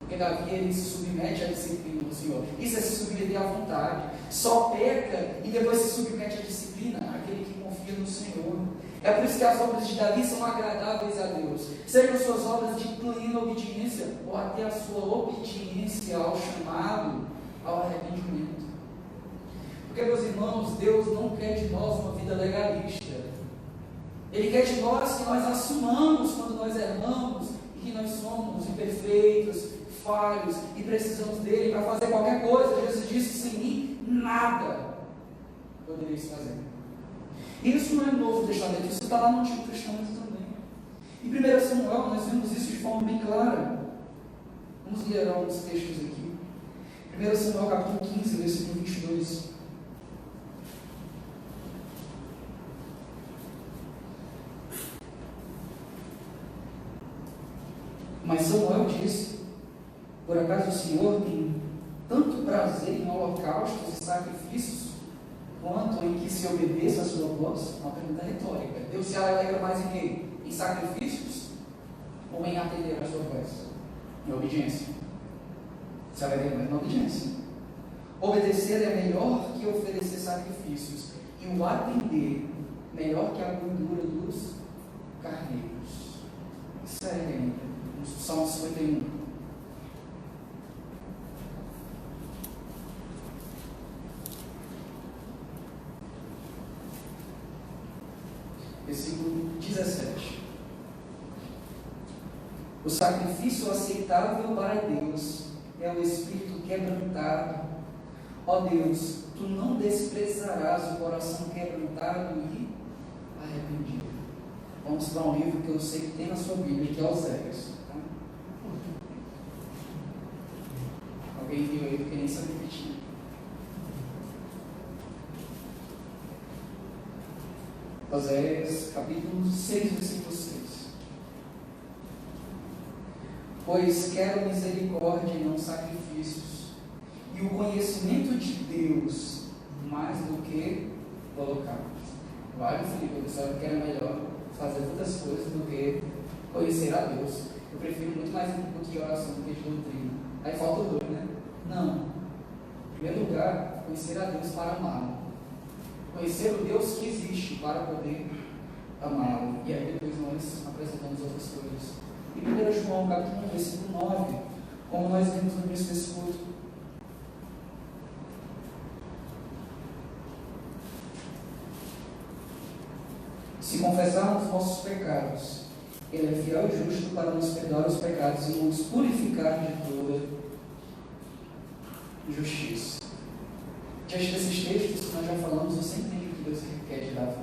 Porque Davi, ele se submete à disciplina do Senhor. Isso é se submeter à vontade. Só peca e depois se submete à disciplina aquele que confia no Senhor. É por isso que as obras de Davi são agradáveis a Deus. Sejam suas obras de plena obediência ou até a sua obediência ao chamado, ao arrependimento. Porque, meus irmãos, Deus não quer de nós uma vida legalista. Ele quer de nós que nós assumamos quando nós erramos e que nós somos imperfeitos, falhos e precisamos dele para fazer qualquer coisa. Jesus disse: sem mim, nada podereis fazer. Isso não é no Novo Testamento, isso está lá no Antigo Testamento também. Em 1 Samuel, nós vimos isso de forma bem clara. Vamos ler alguns textos aqui. 1 Samuel capítulo 15, versículo 22. Mas Samuel disse: por acaso o Senhor tem tanto prazer em holocaustos e sacrifícios, quanto em que se obedeça a sua voz? Uma pergunta retórica. Deus se alegra mais em quê? Em sacrifícios ou em atender a sua voz? Em obediência. Se alegra mais na obediência. Obedecer é melhor que oferecer sacrifícios, e o atender melhor que a gordura dos carneiros. Segue ainda. Salmo 51. Versículo 17. O sacrifício aceitável para Deus é o espírito quebrantado. Ó Deus, tu não desprezarás o coração quebrantado e arrependido. Vamos para um livro que eu sei que tem na sua Bíblia, que é Oséias. Tá? Alguém viu aí, porque nem sabia que tinha. Oséias, capítulo 6, versículo 6. Pois quero misericórdia e não sacrifícios, e o conhecimento de Deus mais do que holocaustos. Vale, Felipe, eu pensava que era melhor fazer outras coisas do que conhecer a Deus. Eu prefiro muito mais um culto de oração do que de doutrina. Aí falta o dois, né? Não. Em primeiro lugar, conhecer a Deus para amá-lo. Conhecer o Deus que existe para poder amá-lo. E aí depois nós apresentamos outras coisas. E 1 João capítulo 1, versículo 9, como nós vimos no início desse culto. Se confessarmos nossos pecados, Ele é fiel e justo para nos perdoar os pecados e nos purificar de toda e justiça. Diante desses textos que nós já falamos, você entende o que Deus quer de Davi.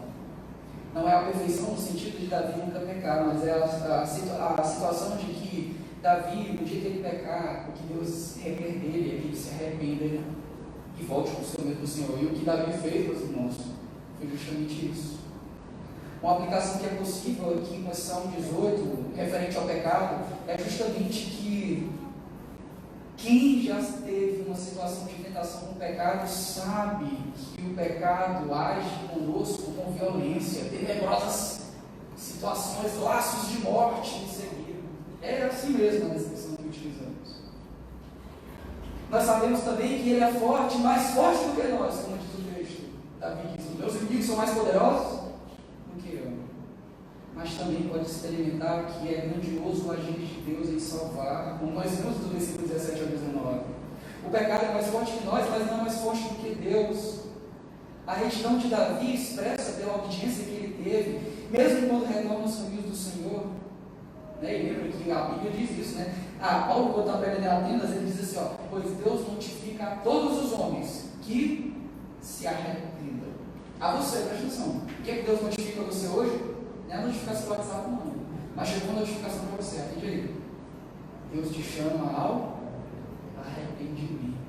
Não é a perfeição no sentido de Davi nunca pecar, mas é a situação de que Davi, no dia que ele pecar, o que Deus requer dele é que ele se arrependa e volte para o seu mesmo Senhor. E o que Davi fez, meus irmãos, foi justamente isso. Uma aplicação que é possível aqui em Salmo 18, referente ao pecado, é justamente que quem já teve uma situação de tentação com o pecado sabe que o pecado age conosco com violência, tenebrosas situações, laços de morte em seguida. É assim mesmo a descrição que utilizamos. Nós sabemos também que ele é forte, mais forte do que nós, como diz o texto. Davi diz: os meus inimigos são mais poderosos do que eu. Mas também pode experimentar que é grandioso o agir de Deus em salvar, como nós vemos do versículo 17 ao 19. O pecado é mais forte que nós, mas não é mais forte do que Deus. A retidão de Davi expressa pela obediência que ele teve, mesmo quando retorna aos caminhos do Senhor. Né? E lembra que a Bíblia diz isso, né? Paulo, quando está pregando em Atenas, ele diz assim: pois Deus notifica a todos os homens que se arrependam. A você, presta atenção. O que é que Deus notifica a você hoje? Não é a notificação do WhatsApp, não. Mas chegou a notificação para você, atende aí. Deus te chama ao arrependimento.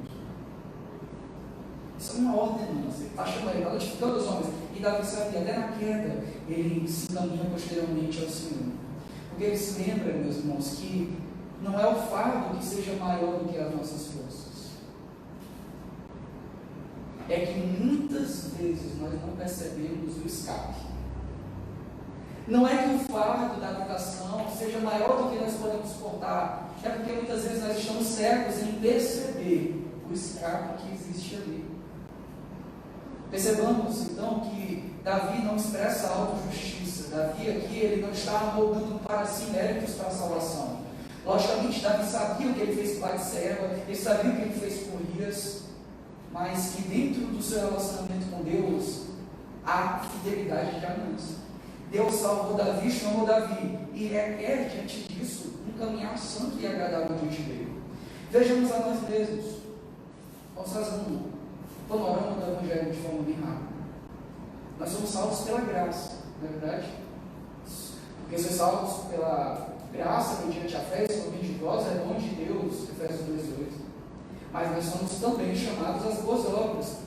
Isso é uma ordenança. Ele está chamando, ele está notificando os homens. E Davi sabia, até na queda, ele se encaminha posteriormente ao Senhor. Porque ele se lembra, meus irmãos, que não é o fardo que seja maior do que as nossas forças. É que muitas vezes nós não percebemos o escape. Não é que o fardo da habitação seja maior do que nós podemos suportar, é porque muitas vezes nós estamos cegos em perceber o escape que existe ali. Percebamos então que Davi não expressa autojustiça. Davi aqui, ele não está arrogando para si méritos para a salvação. Logicamente, Davi sabia o que ele fez com Batseba, ele sabia o que ele fez com Urias, mas que dentro do seu relacionamento com Deus há fidelidade de aliança. Deus salvou Davi, chamou Davi, e requer diante disso um caminhar santo e agradável diante dele. Vejamos a nós mesmos. Vamos fazer um panorama do Evangelho de forma bem rápida. Nós somos salvos pela graça, não é verdade? Porque ser salvos pela graça, mediante a fé, somente de vós, é dom de Deus, Efésios 2:8. Mas nós somos também chamados às boas obras,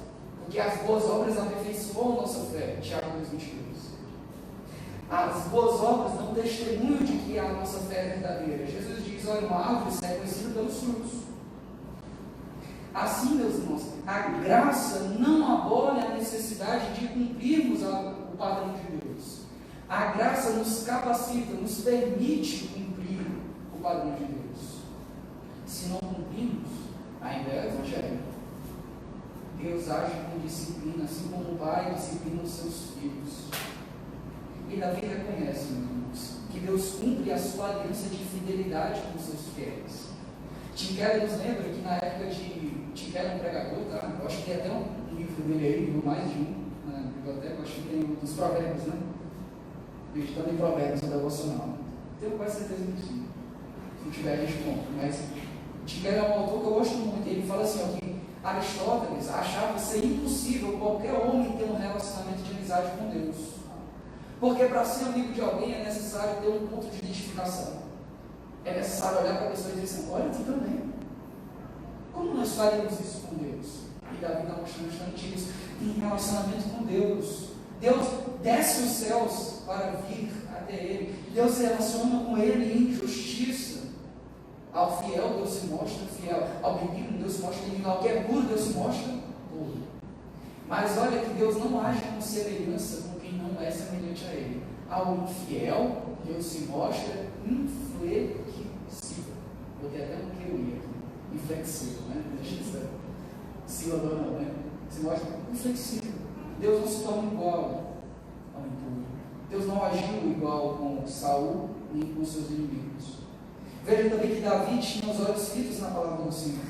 porque as boas obras aperfeiçoam nossa fé, Tiago 2:22. As boas obras dão testemunho de que a nossa fé é verdadeira. Jesus diz: olha, uma árvore se é conhecida pelos frutos. Assim, meus irmãos, a graça não abole a necessidade de cumprirmos o padrão de Deus. A graça nos capacita, nos permite cumprir o padrão de Deus. Se não cumprimos, ainda é o Evangelho. Deus age com disciplina, assim como o Pai disciplina os seus filhos. E Davi reconhece, meus irmãos, que Deus cumpre a sua aliança de fidelidade com os seus fiéis. Tim Keller nos lembra que na época de Tim Keller, um pregador, tá? Eu acho que tem até um livro dele aí, ou mais de um, na biblioteca, eu acho que tem dos provérbios, né? Meditando em provérbios, no devocional. Tenho quase certeza que sim. Se não tiver, a gente compra. Mas Tim Keller é um autor que eu gosto muito. Ele fala assim, ó, que Aristóteles achava ser impossível qualquer homem ter um relacionamento de amizade com Deus. Porque para ser amigo de alguém é necessário ter um ponto de identificação. É necessário olhar para a pessoa e dizer assim: olha, tu também. Como nós faríamos isso com Deus? E Davi está mostrando justamente isso. Em relacionamento com Deus. Deus desce os céus para vir até Ele. Deus se relaciona com Ele em justiça. Ao fiel, Deus se mostra fiel. Ao benigno, Deus se mostra benigno. Ao que é puro, Deus se mostra puro. Mas olha que Deus não age com semelhança com quem não é semelhante a Ele. Ao infiel, Deus se mostra inflexível. Botei até um que eu ia aqui. Inflexível, né? Deixa isso aí. Sílaba não, né? Se mostra inflexível. Deus não se torna igual ao impuro. Deus não agiu igual com Saul nem com seus inimigos. Veja também que Davi tinha os olhos fitos na palavra do Senhor.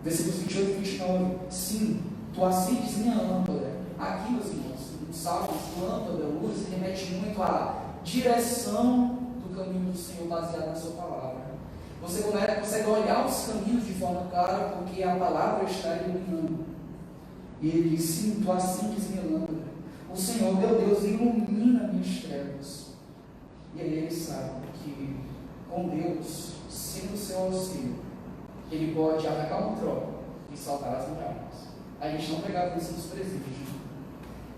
Versículos 28 e 29. Sim, tu acendes minha lâmpada. Aqui, meus irmãos, no Salmo, lâmpada, luz, remete muito à direção do caminho do Senhor baseado na sua palavra. Você consegue olhar os caminhos de forma clara, porque a palavra está iluminando. E ele diz: sim, tu acendes minha lâmpada. O Senhor, meu Deus, ilumina minhas trevas. E aí ele sabe que com Deus, sendo o seu auxílio, ele pode atacar uma tropa e saltar as muralhas. A gente não pegava isso nos presídios.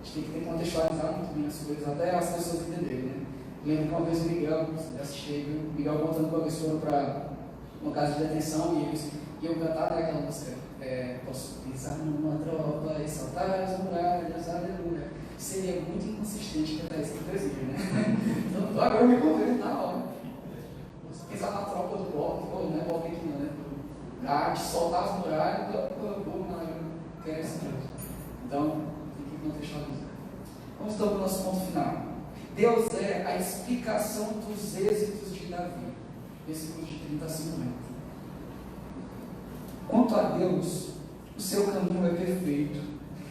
A gente tem que contextualizar muito bem as coisas, até as pessoas entenderem, né? Lembro que uma vez o Miguel, assisti o Miguel contando que uma vez foram para uma casa de detenção e eles iam cantar aquela música, posso pisar numa tropa e saltar as muralhas, aleluia. Seria muito inconsistente cantar isso no presídio, né? Então agora eu me converto na hora. Pisar na tropa do bloco, não é bloco aqui não, né? A arte, soltar as muralhas, quero esse Deus. Então, tem que contextualizar. Vamos então para o nosso ponto final. Deus é a explicação dos êxitos de Davi. Versículos de 30 a 50. Quanto a Deus, o seu caminho é perfeito.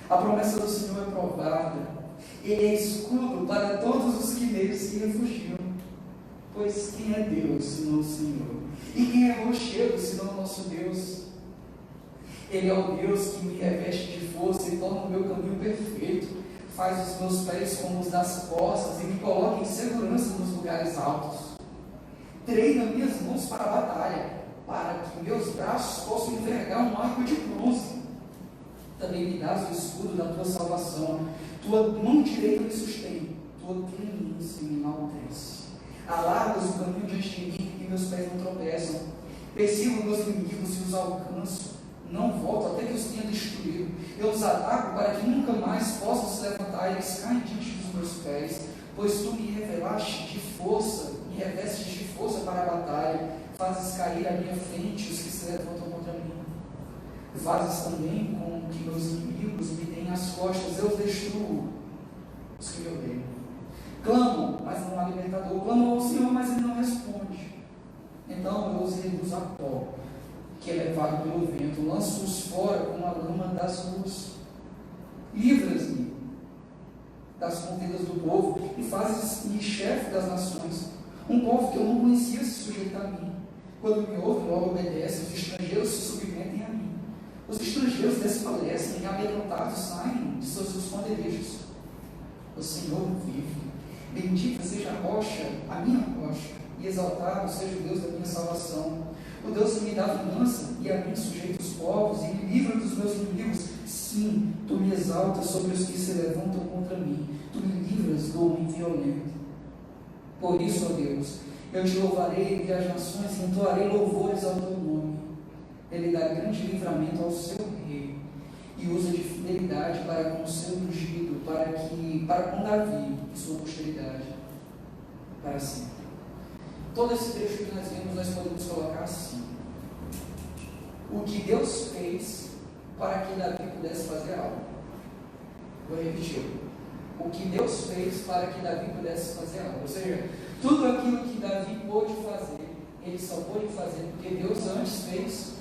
A promessa do Senhor é provada. Ele é escudo para todos os que nele se refugiam. Pois quem é Deus, senão o Senhor? E quem é rochedo, senão o nosso Deus? Ele é o Deus que me reveste de força e torna o meu caminho perfeito. Faz os meus pés como os das costas e me coloca em segurança nos lugares altos. Treina minhas mãos para a batalha, para que meus braços possam envergar um arco de bronze. Também me dás o escudo da tua salvação. Tua mão direita me sustém, tua clemença me enaltece. Alargas o caminho diante de mim e meus pés não tropeçam. Persigo meus inimigos e os alcanço. Não volto até que os tenha destruído. Eu os ataco para que nunca mais possam se levantar e eles caem diante dos meus pés. Pois tu me revelaste de força, me revestes de força para a batalha. Fazes cair à minha frente os que se levantam contra mim. Fazes também com que meus inimigos me deem as costas, eu os destruo, os que me odeiam. Clamo, mas não há libertador. Clamo ao Senhor, mas Ele não responde. Então eu os reduzo a pó, que é levado pelo vento. Lanço-os fora como a lama das ruas. Livras-me das contendas do povo e fazes-me chefe das nações. Um povo que eu não conhecia se sujeita a mim. Quando me ouvem, logo obedecem. Os estrangeiros se submetem a mim. Os estrangeiros desfalecem e amedrontados saem de seus esconderijos. O Senhor vive. Bendita seja a rocha, a minha rocha, e exaltado seja o Deus da minha salvação. O Deus que me dá vingança e a mim sujeita os povos e me livra dos meus inimigos. Sim, tu me exaltas sobre os que se levantam contra mim. Tu me livras do homem violento. Por isso, ó Deus, eu te louvarei entre as nações e entoarei louvores ao teu nome. Ele dá grande livramento ao seu rei e usa de fidelidade para com o seu ungido, para com Davi e sua posteridade para sempre. Todo esse trecho que nós vemos, nós podemos colocar assim: o que Deus fez para que Davi pudesse fazer algo. Vou repetir: o que Deus fez para que Davi pudesse fazer algo. Ou seja, tudo aquilo que Davi pôde fazer, ele só pôde fazer porque Deus antes fez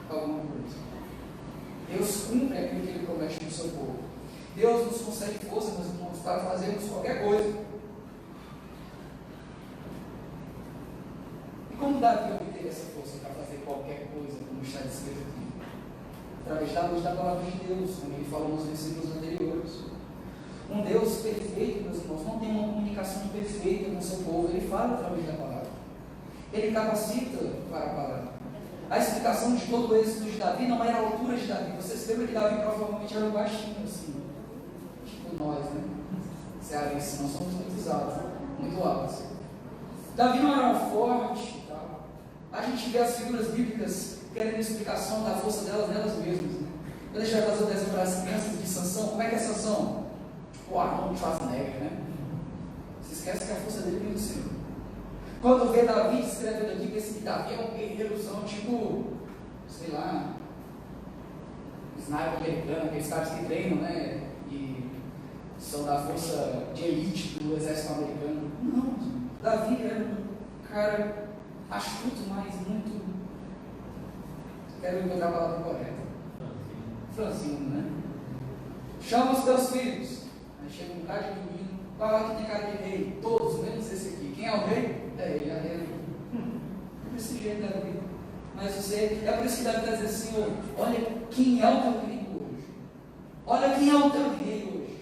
alguma coisa. Deus cumpre aquilo que Ele promete no seu povo. Deus nos concede força, meus irmãos, para fazermos qualquer coisa. E como Davi obteve essa força para fazer qualquer coisa, como está descrito aqui? Através da luz da palavra de Deus, como ele falou nos versículos anteriores. Um Deus perfeito, meus irmãos, não tem uma comunicação perfeita com o seu povo. Ele fala através da palavra. Ele capacita para a palavra. A explicação de todo o êxito de Davi não era a altura de Davi. Vocês lembram que Davi provavelmente era um baixinho assim, tipo nós, né? Cearenses, nós somos muito altos, muito altos. Davi não era forte, tá? A gente vê as figuras bíblicas querendo explicação da força delas nelas mesmas, né? Quando a gente vai fazer o desenho para as crianças de Sansão, como é que é Sansão? Tipo, Arnold Schwarzenegger, né? Você esquece que a força dele vem do Senhor. Quando vê Davi escrevendo aqui, pensa que Davi é um guerreirozão, tipo, sei lá, sniper americano, aqueles caras que treinam, né? E são da força de elite do exército americano. Não, Davi era um cara astuto, mas muito. Quero encontrar a palavra correta. Franzino, né? Chama os teus filhos. Aí chega um cara de menino. Qual é que tem cara de rei? Todos, menos esse aqui. Quem é o rei? É ele, é ele. Desse jeito, Davi. Mas você, é por isso que Davi está dizendo, Senhor, olha quem é o teu rei hoje. Olha quem é o teu rei hoje.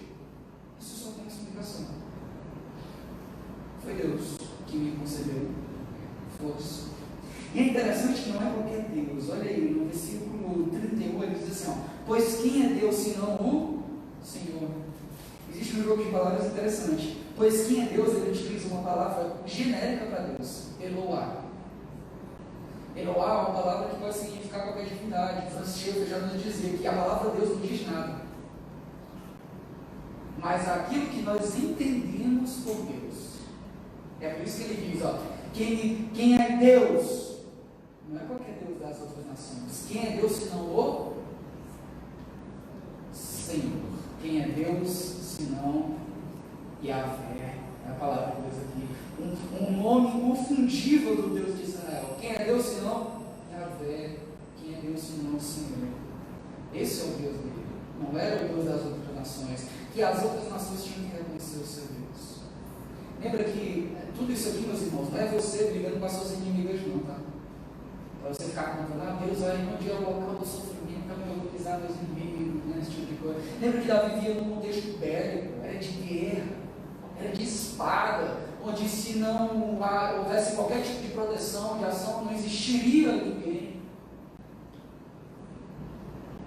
Isso só tem explicação. Foi Deus que me concedeu força. E é interessante que não é qualquer Deus. Olha aí, no versículo 31, ele diz assim, ó, pois quem é Deus senão o Senhor? Existe um jogo de palavras interessante. Pois quem é Deus, ele utiliza uma palavra genérica para Deus, Eloá. Eloá é uma palavra que pode significar qualquer divindade. Francis Schaeffer já nos dizia que a palavra Deus não diz nada. Mas aquilo que nós entendemos por Deus. É por isso que ele diz, ó, quem é Deus? Não é qualquer Deus das outras nações. Quem é Deus senão o Senhor? Quem é Deus senão Yahvé? É a palavra de Deus aqui. Um nome inconfundível do Deus de Israel. Quem é Deus senão Yahvé? Quem é Deus senão o Senhor? Esse é o Deus dele. Não era o Deus das outras nações. Que as outras nações tinham que reconhecer o seu Deus. Lembra que tudo isso aqui, meus irmãos, não é você brigando com as suas inimigas, não, tá? Para você ficar contando, Deus vai onde é o local do sofrimento, para eu vou pisar meus inimigos, né, esse tipo de coisa. Lembra que Davi vivia num contexto bélico, era de guerra, era de espada, onde se não houvesse qualquer tipo de proteção, de ação, não existiria ninguém.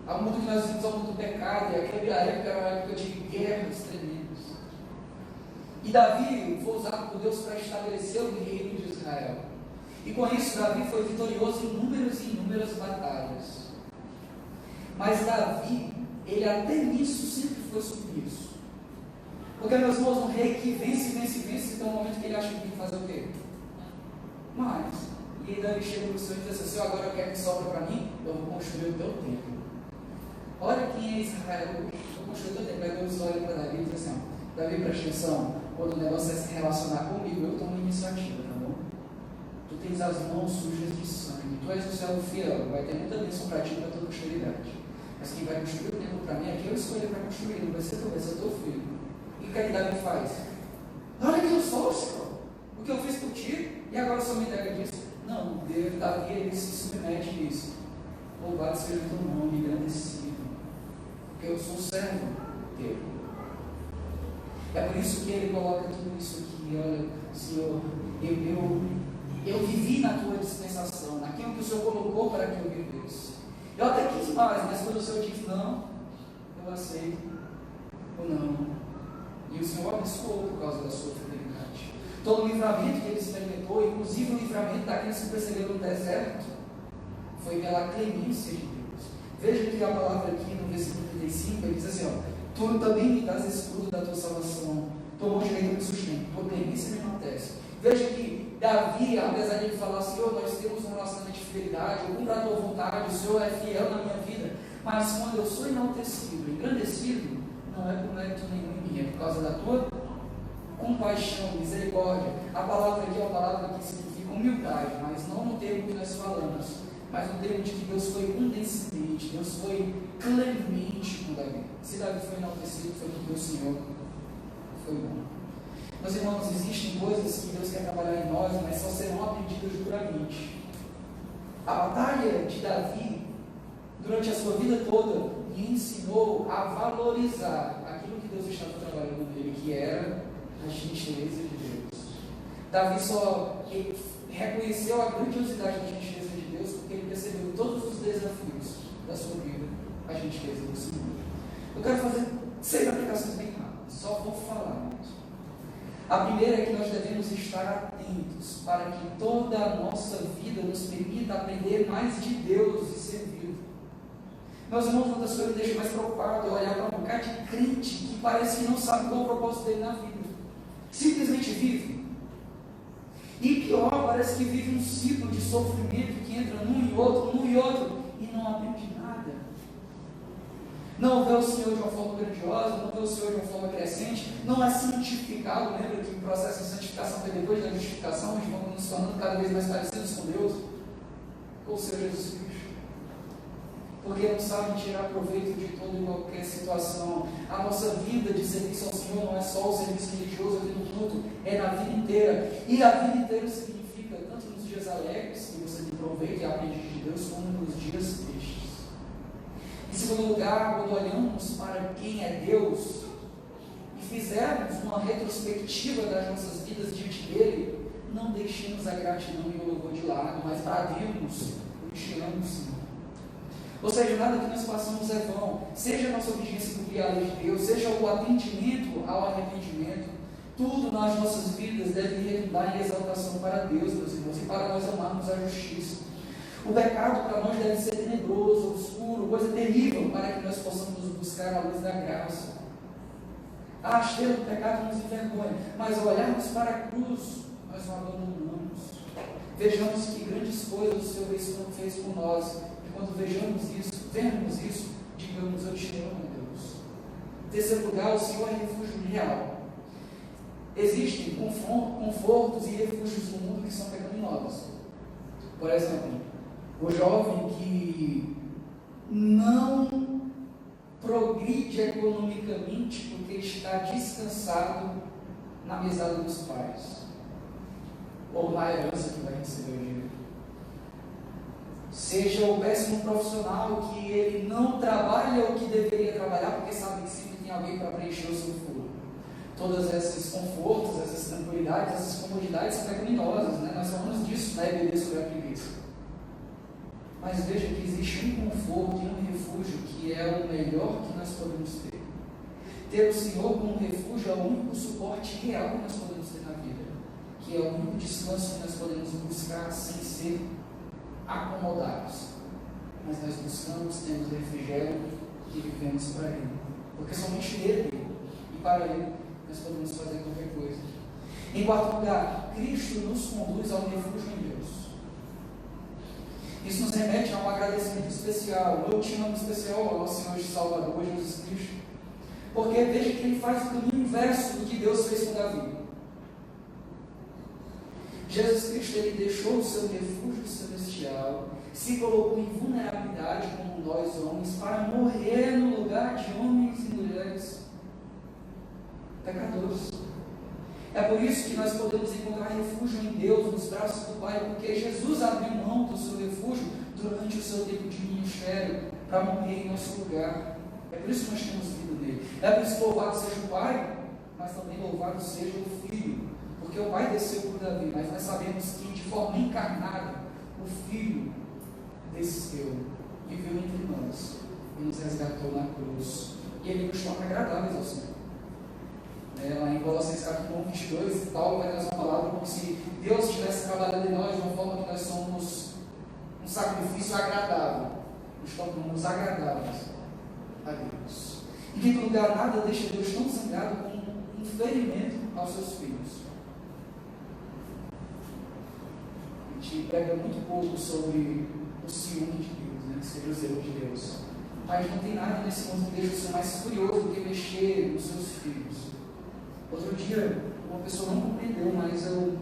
Ao mundo que nós vivemos, ao mundo do pecado, e aquela época era uma época de guerras tremendas. E Davi foi usado por Deus para estabelecer o reino de Israel. E com isso, Davi foi vitorioso em inúmeras e inúmeras batalhas. Mas Davi, ele até nisso sempre foi submisso. Porque, meus irmãos, um rei que vence, tem um momento que ele acha que tem que fazer o quê? Mais. E aí Davi chega para o Senhor e diz assim, Senhor, agora eu quero que sobra para mim, eu vou construir o teu templo. Olha quem é Israel hoje, eu vou construir o teu templo. Aí Deus olha para Davi e diz assim, ó, Davi, presta atenção, quando o negócio é se relacionar comigo, eu tomo iniciativa, tá bom? Tu tens as mãos sujas de sangue, tu és o servo fiel, vai ter muita bênção para ti e para a tua posteridade. Mas quem vai construir o templo para mim é quem eu escolhi para construir, não vai ser tu, vai ser teu filho. E o que é que Davi faz? Olha que eu sou, Senhor, o que eu fiz por ti, e agora só me entrega disso. Não, Davi, ele se submete a isso. Louvado seja o teu nome, engrandecido, porque eu sou servo teu. É por isso que ele coloca tudo isso aqui. Olha, Senhor, eu vivi na tua dispensação, naquilo que o Senhor colocou para que eu vivesse. Eu até quis mais, mas quando o Senhor disse não, eu aceito ou não. E o Senhor abençoou por causa da sua fidelidade. Todo o livramento que ele experimentou, inclusive o livramento daqueles que perseguiram no deserto, foi pela clemência de Deus. Veja que a palavra aqui no versículo 35, ele diz assim, ó, tu também me dás escudo da tua salvação, tua mão direita me sustenta, tua clemência me amortece. Veja que Davi, apesar de ele falar, Senhor, nós temos um relacionamento de fidelidade, eu cumpro a tua vontade, o Senhor é fiel na minha vida, mas quando eu sou enaltecido, engrandecido, não é por mérito nenhum em mim, é por causa da tua compaixão, misericórdia. A palavra aqui é uma palavra que significa humildade, mas não no termo que nós falamos, mas no termo de que Deus foi condescendente, Deus foi clemente com Davi. Se Davi foi enaltecido, foi porque o Senhor foi bom. Meus irmãos, existem coisas que Deus quer trabalhar em nós, mas só serão aprendidas duramente. A batalha de Davi, durante a sua vida toda, me ensinou a valorizar aquilo que Deus estava trabalhando nele, que era a gentileza de Deus. Davi só reconheceu a grandiosidade da gentileza de Deus porque ele percebeu todos os desafios da sua vida, a gentileza do Senhor. Eu quero fazer 6 aplicações bem rápidas, só vou falar. A primeira é que nós devemos estar atentos para que toda a nossa vida nos permita aprender mais de Deus e servir. Meus irmãos, uma das coisas que me deixa mais preocupado é olhar para um bocado de crente que parece que não sabe qual é o propósito dele na vida. Simplesmente vive. E pior, parece que vive um ciclo de sofrimento que entra num e outro, e não aprende nada. Não vê o Senhor de uma forma grandiosa, não vê o Senhor de uma forma crescente, não é santificado. Lembra que o processo de santificação foi depois da justificação, nós vamos nos tornando cada vez mais parecidos com Deus, com o Senhor Jesus Cristo. Porque não sabem tirar proveito de toda e qualquer situação. A nossa vida de serviço ao Senhor não é só o serviço religioso aqui no culto, é na vida inteira. E a vida inteira significa, tanto nos dias alegres, que você tem proveito e aprendiz de Deus, como nos dias tristes. Em segundo lugar, quando olhamos para quem é Deus e fizermos uma retrospectiva das nossas vidas diante dele, não deixemos a gratidão e o louvor de lado, mas brademos: eu te amo, Senhor. Ou seja, nada que nós façamos é vão, seja a nossa obediência cumprir a lei de Deus, seja o atendimento ao arrependimento, tudo nas nossas vidas deve redundar em exaltação para Deus, meus irmãos, e para nós amarmos a justiça. O pecado para nós deve ser tenebroso, obscuro, coisa terrível, para que nós possamos buscar a luz da graça. A esteira do pecado nos envergonha, mas ao olharmos para a cruz, nós o abandonamos. Vejamos que grandes coisas o Senhor fez por nós, e quando vemos isso, digamos: eu te amo, Deus. Em terceiro lugar, o Senhor é refúgio real. Existem confortos e refúgios no mundo que são pecaminosos. Por exemplo, o jovem que não progride economicamente porque está descansado na mesada dos pais, ou na herança que vai receber o dinheiro. Seja o péssimo profissional que ele não trabalha o que deveria trabalhar porque sabe que sempre tem alguém para preencher o seu furo. Todos esses confortos, essas tranquilidades, essas comodidades são pecaminosas, né? Nós falamos disso na EBD sobre a preguiça. Mas veja que existe um conforto e um refúgio que é o melhor que nós podemos ter. Ter o Senhor como refúgio é o único suporte real que nós podemos ter na vida, que é o único descanso que nós podemos buscar sem ser acomodados. Mas nós buscamos, temos refrigério e vivemos para Ele, porque somente nele e para Ele nós podemos fazer qualquer coisa. Em quarto lugar, Cristo nos conduz ao refúgio em Deus. Isso nos remete a um agradecimento especial, eu te amo especial ao nosso Senhor e Salvador Jesus Cristo, porque veja que Ele faz o caminho inverso do que Deus fez com Davi. Jesus Cristo, Ele deixou o seu refúgio celestial, se colocou em vulnerabilidade como nós homens, para morrer no lugar de homens e mulheres pecadores. É por isso que nós podemos encontrar refúgio em Deus, nos braços do Pai, porque Jesus abriu mão do seu refúgio durante o seu tempo de ministério, para morrer em nosso lugar. É por isso que nós temos vida nele. É por isso que louvado seja o Pai, mas também louvado seja o Filho, porque o Pai desceu por Davi, mas nós sabemos que de forma encarnada, o Filho desceu, viveu entre nós, e nos resgatou na cruz, e Ele nos torna agradáveis ao Senhor. Lá em Colossenses capítulo 1, 22, Paulo vai trazer uma palavra como se Deus estivesse trabalhando em nós de uma forma que nós somos um sacrifício agradável, nos tornamos agradáveis a Deus. Em quinto lugar, nada deixa Deus tão sangrado como um ferimento aos seus filhos. A gente prega muito pouco sobre o ciúme de Deus, né? Sobre o zelo de Deus, mas não tem nada nesse mundo que deixa o Senhor mais furioso do que mexer nos seus filhos. Outro dia, uma pessoa não compreendeu, mas eu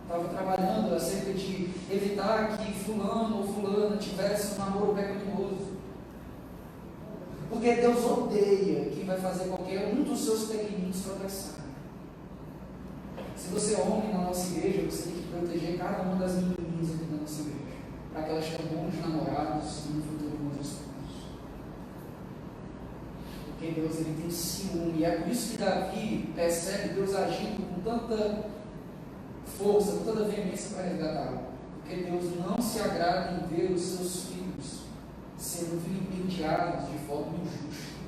estava trabalhando acerca de evitar que fulano ou fulana tivesse um namoro pecaminoso. Porque Deus odeia quem vai fazer qualquer um dos seus pequeninos tropeçar. Se você é homem na nossa igreja, você tem que proteger cada uma das menininhas aqui na nossa igreja, para que elas tenham bons namorados e no futuro bons esposos. Porque Deus, Ele tem ciúme, e é por isso que Davi percebe Deus agindo com tanta força, com tanta veemência para resgatá-lo. Porque Deus não se agrada em ver os seus filhos sendo vilipendiados de forma injusta.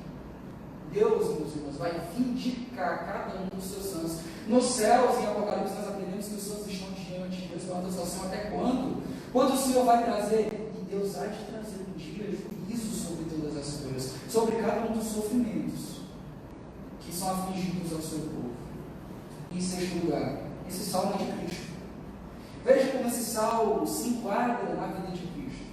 Deus, meus irmãos, vai vindicar cada um dos seus santos. Nos céus, em Apocalipse, nós aprendemos que os santos estão diante de Deus, perguntando ao Senhor até quando? Quando o Senhor vai trazer? E Deus há de trazer um dia juízo sobre todas as coisas, sobre cada um dos sofrimentos que são afligidos ao seu povo. E em sexto lugar, esse salmo é de Cristo. Veja como esse salmo se enquadra na vida de Cristo.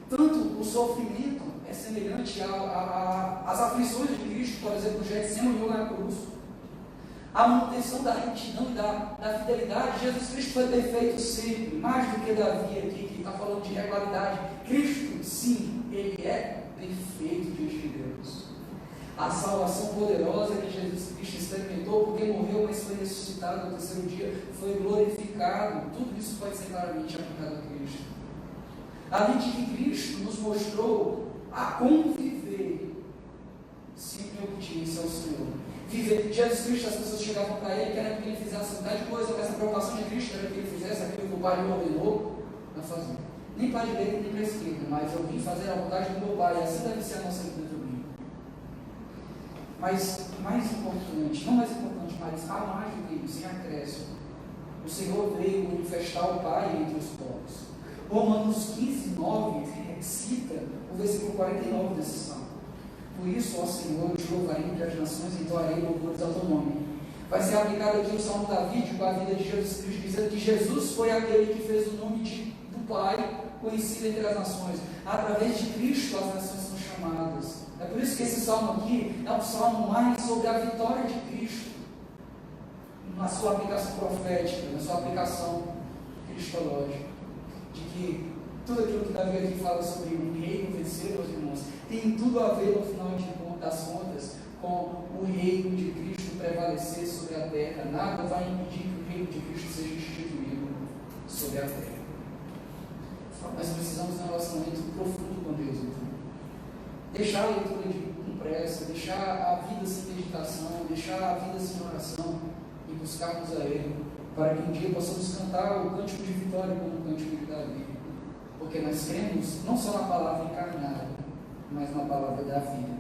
Tanto o sofrimento é semelhante às aflições de Cristo, por exemplo, o Getsemane na cruz. A manutenção da retidão e da fidelidade. Jesus Cristo foi perfeito sempre, mais do que Davi aqui, que está falando de regularidade. Cristo, sim, Ele é perfeito diante de Deus. A salvação poderosa que Jesus Cristo experimentou, porque morreu, mas foi ressuscitado no terceiro dia, foi glorificado. Tudo isso pode ser claramente aplicado a Cristo. além de que Cristo nos mostrou a conviver sempre em obediência ao Senhor. Viver, Jesus Cristo, as pessoas chegavam para Ele, querendo que Ele fizesse um de coisa, mas a preocupação de Cristo era que Ele fizesse aquilo que o Pai lhe ordenou a fazer. Nem para a direita, nem para a esquerda, mas eu vim fazer a vontade do meu Pai, e assim deve ser a nossa vida também. Mas mais importante, não mais importante, mas a mais do que isso, em acréscimo, o Senhor veio manifestar o Pai entre os povos. Romanos 15, 9 cita o versículo 49 desse salmo. Por isso, ó Senhor, eu te louvarei entre as nações e entoarei louvores ao teu nome. Vai ser aplicado aqui o salmo davídico com a vida de Jesus Cristo, dizendo que Jesus foi aquele que fez o nome do Pai conhecido entre as nações. Através de Cristo as nações são chamadas. É por isso que esse salmo aqui é um salmo mais sobre a vitória de Cristo, na sua aplicação profética, na sua aplicação cristológica, de que tudo aquilo que Davi aqui fala sobre o reino vencer, meus irmãos, tem tudo a ver, no final das contas, com o reino de Cristo prevalecer sobre a terra. Nada vai impedir que o reino de Cristo seja instituído sobre a terra. Nós precisamos de um relacionamento profundo com Deus, então. Deixar a leitura com pressa, deixar a vida sem meditação, deixar a vida sem oração e buscarmos a Ele, para que um dia possamos cantar o cântico de vitória como o cântico de Davi. Porque nós cremos não só na palavra encarnada, mas na palavra da vida.